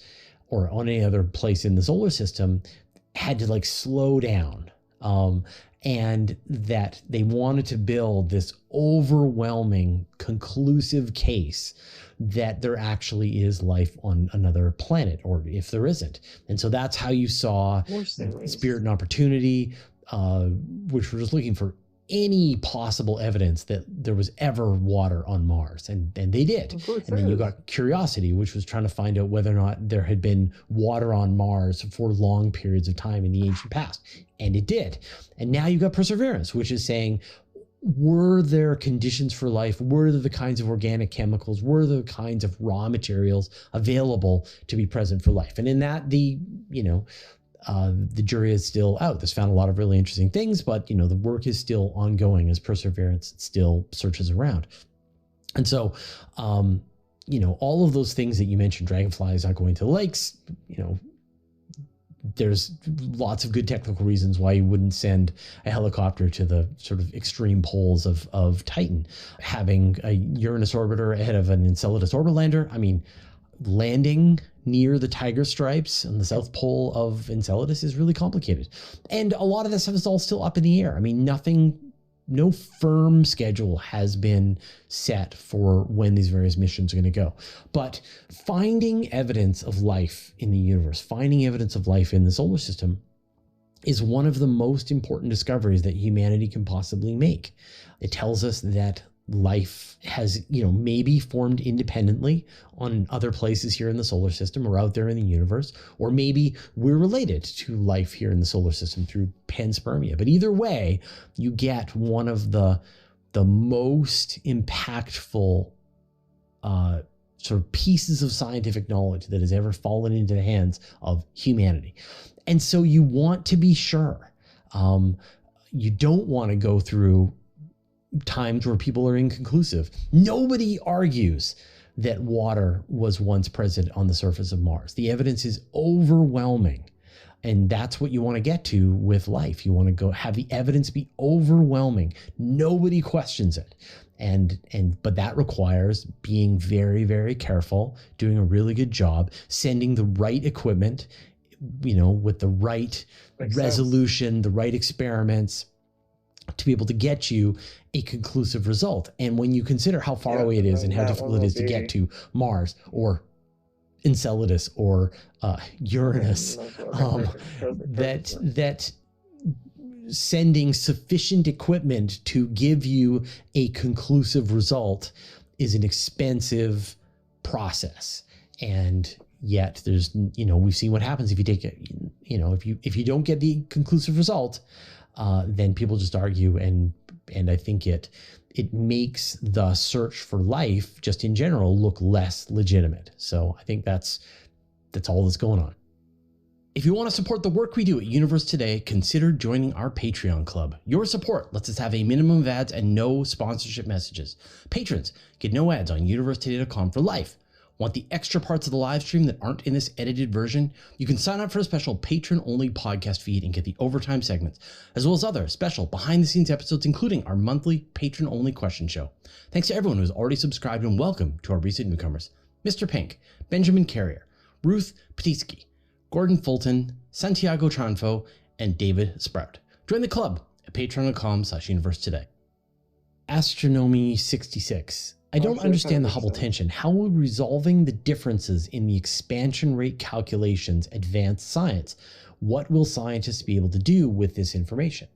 or on any other place in the solar system had to like slow down. And that they wanted to build this overwhelming, conclusive case that there actually is life on another planet, or if there isn't. And so that's how you saw Spirit and Opportunity, which were just looking for any possible evidence that there was ever water on Mars, and they did. And then you got Curiosity, which was trying to find out whether or not there had been water on Mars for long periods of time in the ancient past, and it did. And now you got Perseverance, which is saying, were there conditions for life? Were there the kinds of organic chemicals? Were there the kinds of raw materials available to be present for life? And in that, the jury is still out. This found a lot of really interesting things, but, you know, the work is still ongoing as Perseverance still searches around. And so, you know, all of those things that you mentioned, dragonflies not going to the lakes, you know, there's lots of good technical reasons why you wouldn't send a helicopter to the sort of extreme poles of Titan. Having a Uranus orbiter ahead of an Enceladus orbiter lander, I mean, landing near the tiger stripes on the south pole of Enceladus is really complicated. And a lot of this stuff is all still up in the air. I mean, no firm schedule has been set for when these various missions are going to go. But finding evidence of life in the universe, finding evidence of life in the solar system is one of the most important discoveries that humanity can possibly make. It tells us that life has, you know, maybe formed independently on other places here in the solar system or out there in the universe, or maybe we're related to life here in the solar system through panspermia. But either way, you get one of the most impactful sort of pieces of scientific knowledge that has ever fallen into the hands of humanity. And so you want to be sure. You don't want to go through times where people are inconclusive. Nobody argues that water was once present on the surface of Mars. The evidence is overwhelming. And that's what you want to get to with life. You want to go have the evidence be overwhelming. Nobody questions it. But that requires being very, very careful, doing a really good job, sending the right equipment, you know, with the right resolution, the right experiments, to be able to get you a conclusive result. And when you consider how far away it is and how difficult it is to get to Mars or Enceladus or Uranus, that sending sufficient equipment to give you a conclusive result is an expensive process. And yet there's, you know, we've seen what happens if you take it, you know, if you don't get the conclusive result, then people just argue, and I think it makes the search for life just in general look less legitimate. So I think that's all that's going on. If you want to support the work we do at Universe Today, consider joining our Patreon club. Your support lets us have a minimum of ads and no sponsorship messages. Patrons get no ads on universetoday.com for life. Want the extra parts of the live stream that aren't in this edited version? You can sign up for a special patron-only podcast feed and get the overtime segments, as well as other special behind-the-scenes episodes, including our monthly patron-only question show. Thanks to everyone who's already subscribed, and welcome to our recent newcomers: Mr. Pink, Benjamin Carrier, Ruth Petitsky, Gordon Fulton, Santiago Tranfo, and David Sprout. Join the club at patreon.com/universetoday. Astronomy 66. I don't understand the Hubble tension. How will resolving the differences in the expansion rate calculations advance science? What will scientists be able to do with this information?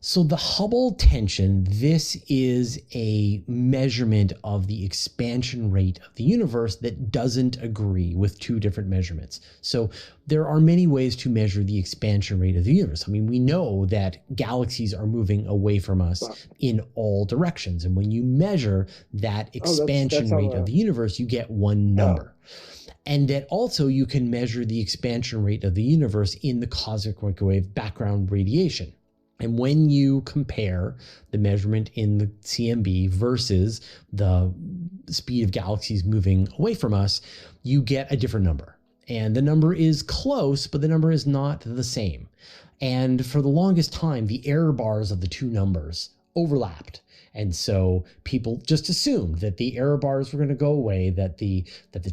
So the Hubble tension, this is a measurement of the expansion rate of the universe that doesn't agree with two different measurements. So there are many ways to measure the expansion rate of the universe. I mean, we know that galaxies are moving away from us in all directions. And when you measure that expansion rate of the universe, you get one number. And that also you can measure the expansion rate of the universe in the cosmic microwave background radiation. And when you compare the measurement in the CMB versus the speed of galaxies moving away from us, you get a different number. And the number is close, but the number is not the same. And for the longest time, the error bars of the two numbers overlapped. And so people just assumed that the error bars were going to go away, that the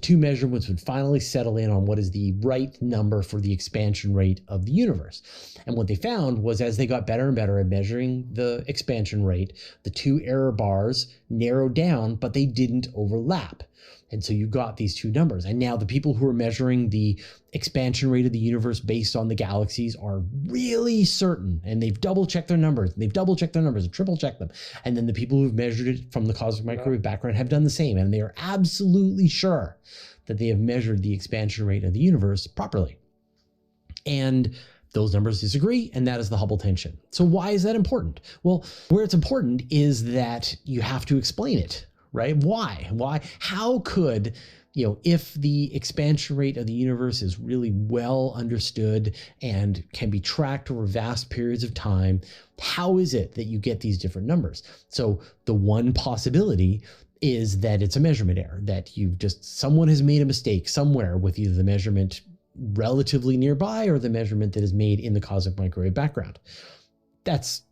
two measurements would finally settle in on what is the right number for the expansion rate of the universe. And what they found was, as they got better and better at measuring the expansion rate, the two error bars narrowed down, but they didn't overlap. And so you got these two numbers. And now the people who are measuring the expansion rate of the universe based on the galaxies are really certain. And they've double-checked their numbers. They've double-checked their numbers and triple-checked them. And then the people who've measured it from the cosmic microwave background have done the same. And they are absolutely sure that they have measured the expansion rate of the universe properly. And those numbers disagree, and that is the Hubble tension. So why is that important? Well, where it's important is that you have to explain it. Right? Why? How could, if the expansion rate of the universe is really well understood and can be tracked over vast periods of time, how is it that you get these different numbers? So the one possibility is that it's a measurement error, that someone has made a mistake somewhere with either the measurement relatively nearby or the measurement that is made in the cosmic microwave background. That's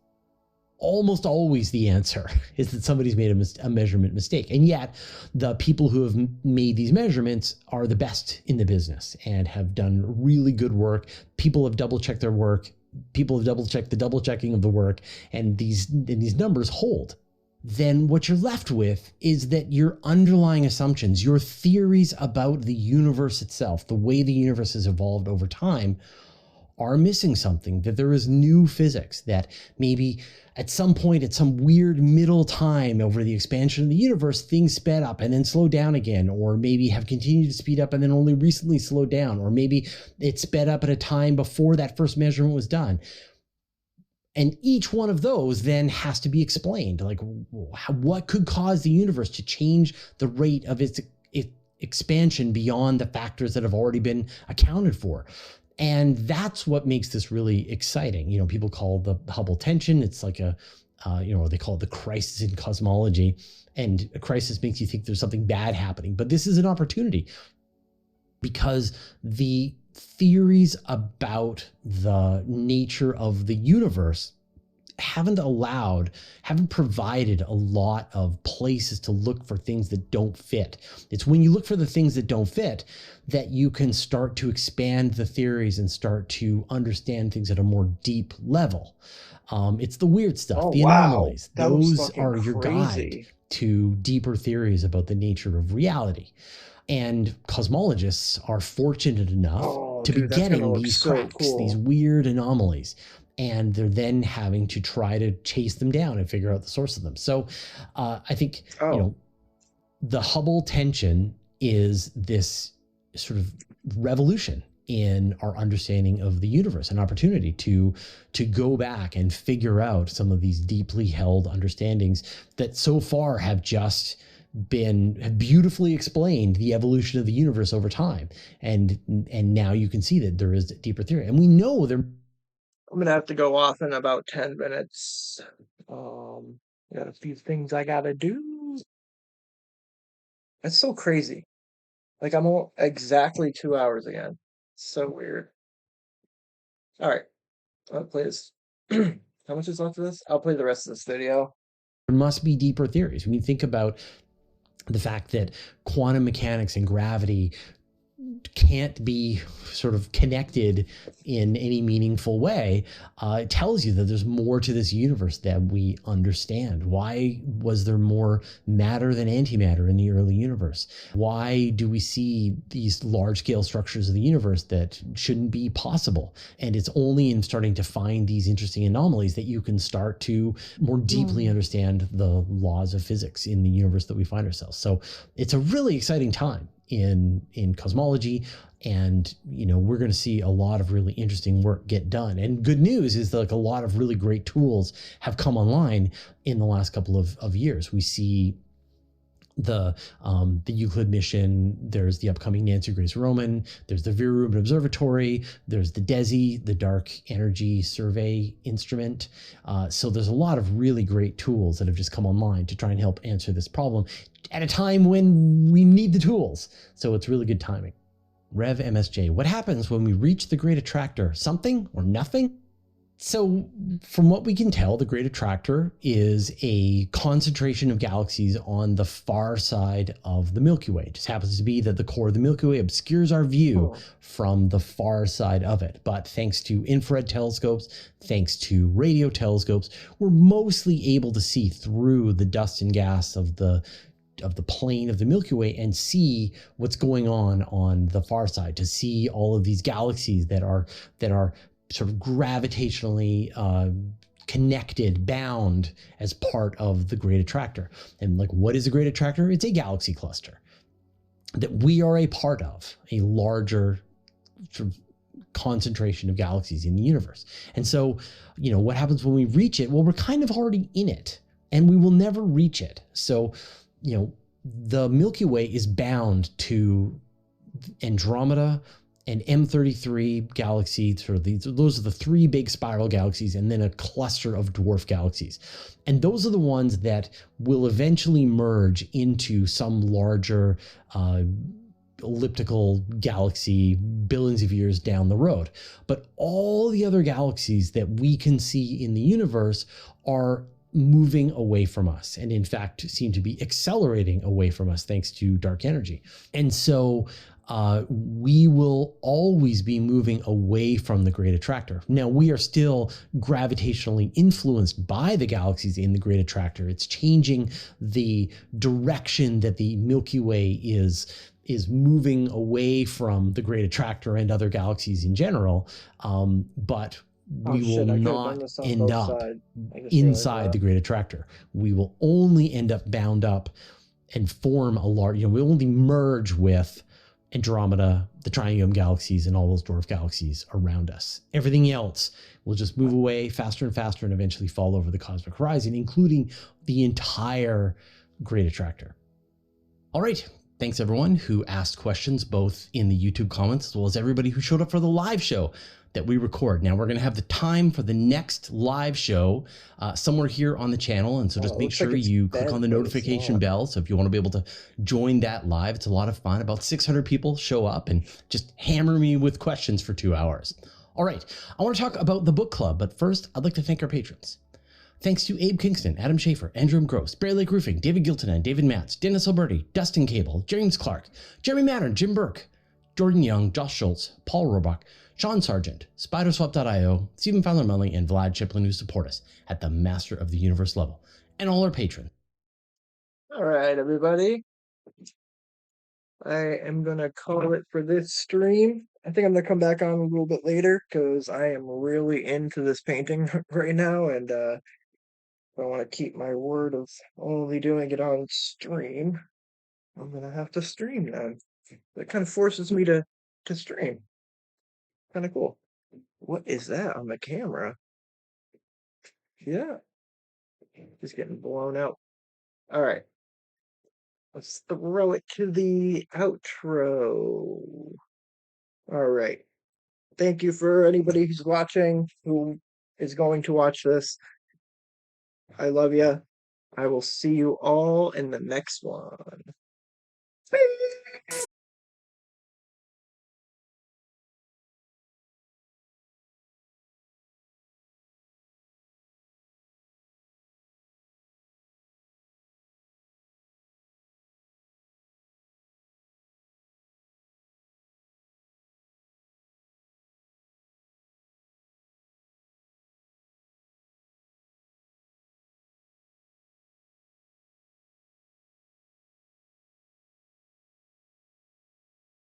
almost always the answer, is that somebody's made a measurement mistake. And yet the people who have made these measurements are the best in the business and have done really good work. People have double checked their work. People have double checked the double checking of the work, and these numbers hold. Then what you're left with is that your underlying assumptions, your theories about the universe itself, the way the universe has evolved over time, are missing something, that there is new physics, that maybe at some point, at some weird middle time over the expansion of the universe, things sped up and then slowed down again, or maybe have continued to speed up and then only recently slowed down, or maybe it sped up at a time before that first measurement was done. And each one of those then has to be explained. Like, what could cause the universe to change the rate of its expansion beyond the factors that have already been accounted for? And that's what makes this really exciting. You know, people call the Hubble tension. It's like they call it the crisis in cosmology. And a crisis makes you think there's something bad happening. But this is an opportunity, because the theories about the nature of the universe haven't provided a lot of places to look for things that don't fit. It's when you look for the things that don't fit that you can start to expand the theories and start to understand things at a more deep level. It's the weird stuff, the anomalies. Those are your guide to deeper theories about the nature of reality. And cosmologists are fortunate enough to be getting these cracks, these weird anomalies. And they're then having to try to chase them down and figure out the source of them. So I think, the Hubble tension is this sort of revolution in our understanding of the universe, an opportunity to go back and figure out some of these deeply held understandings that so far have just have beautifully explained the evolution of the universe over time. And now you can see that there is a deeper theory. And we know there. I'm gonna have to go off in about 10 minutes. Got a few things I gotta do. That's so crazy. Like, I'm exactly 2 hours again. So weird. All right, I'll play this. How much is left of this? I'll play the rest of this video. There must be deeper theories. When you think about the fact that quantum mechanics and gravity can't be sort of connected in any meaningful way, it tells you that there's more to this universe that we understand. Why was there more matter than antimatter in the early universe? Why do we see these large-scale structures of the universe that shouldn't be possible? And it's only in starting to find these interesting anomalies that you can start to more deeply understand the laws of physics in the universe that we find ourselves. So it's a really exciting time in cosmology, and we're going to see a lot of really interesting work get done. And good news is that, like, a lot of really great tools have come online in the last couple of years. We see the Euclid mission, there's the upcoming Nancy Grace Roman, there's the Vera Rubin Observatory, there's the DESI, the Dark Energy Survey Instrument. So there's a lot of really great tools that have just come online to try and help answer this problem at a time when we need the tools. So it's really good timing. Rev MSJ, what happens when we reach the Great Attractor? Something or nothing? So from what we can tell, the Great Attractor is a concentration of galaxies on the far side of the Milky Way. It just happens to be that the core of the Milky Way obscures our view from the far side of it. But thanks to infrared telescopes, thanks to radio telescopes, we're mostly able to see through the dust and gas of the plane of the Milky Way and see what's going on the far side, to see all of these galaxies that are sort of gravitationally connected, bound as part of the Great Attractor. And like, what is a Great Attractor? It's a galaxy cluster that we are a part of, a larger sort of concentration of galaxies in the universe. And so, what happens when we reach it? Well, we're kind of already in it, and we will never reach it. So, the Milky Way is bound to Andromeda an M33 galaxy. Those are the three big spiral galaxies, and then a cluster of dwarf galaxies. And those are the ones that will eventually merge into some larger elliptical galaxy billions of years down the road. But all the other galaxies that we can see in the universe are moving away from us, and in fact seem to be accelerating away from us thanks to dark energy. And so we will always be moving away from the Great Attractor. Now, we are still gravitationally influenced by the galaxies in the Great Attractor. It's changing the direction that the Milky Way is moving away from the Great Attractor and other galaxies in general, but we will not end up inside the Great Attractor. We will only end up bound up and form a large, we'll only merge with Andromeda, the Triangulum galaxies, and all those dwarf galaxies around us. Everything else will just move away faster and faster and eventually fall over the cosmic horizon, including the entire Great Attractor. All right. Thanks everyone who asked questions both in the YouTube comments as well as everybody who showed up for the live show that we record. Now we're going to have the time for the next live show somewhere here on the channel. And so just make sure you click on the notification bell. So if you want to be able to join that live, it's a lot of fun. About 600 people show up and just hammer me with questions for 2 hours. All right. I want to talk about the book club, but first I'd like to thank our patrons. Thanks to Abe Kingston, Adam Schaefer, Andrew M. Gross, Bear Lake Roofing, David Giltonan, David Matz, Dennis Alberti, Dustin Cable, James Clark, Jeremy Mattern, Jim Burke, Jordan Young, Josh Schultz, Paul Rohrbach, Sean Sargent, Spiderswap.io, Stephen Fowler-Munley, and Vlad Chiplin, who support us at the Master of the Universe level, and all our patrons. All right, everybody. I am going to call it for this stream. I think I'm going to come back on a little bit later because I am really into this painting right now, and if I want to keep my word of only doing it on stream, I'm going to have to stream then. That kind of forces me to stream. Kind of cool. What is that on the camera? Yeah. Just getting blown out. All right. Let's throw it to the outro. All right. Thank you for anybody who's watching, who is going to watch this. I love you. I will see you all in the next one.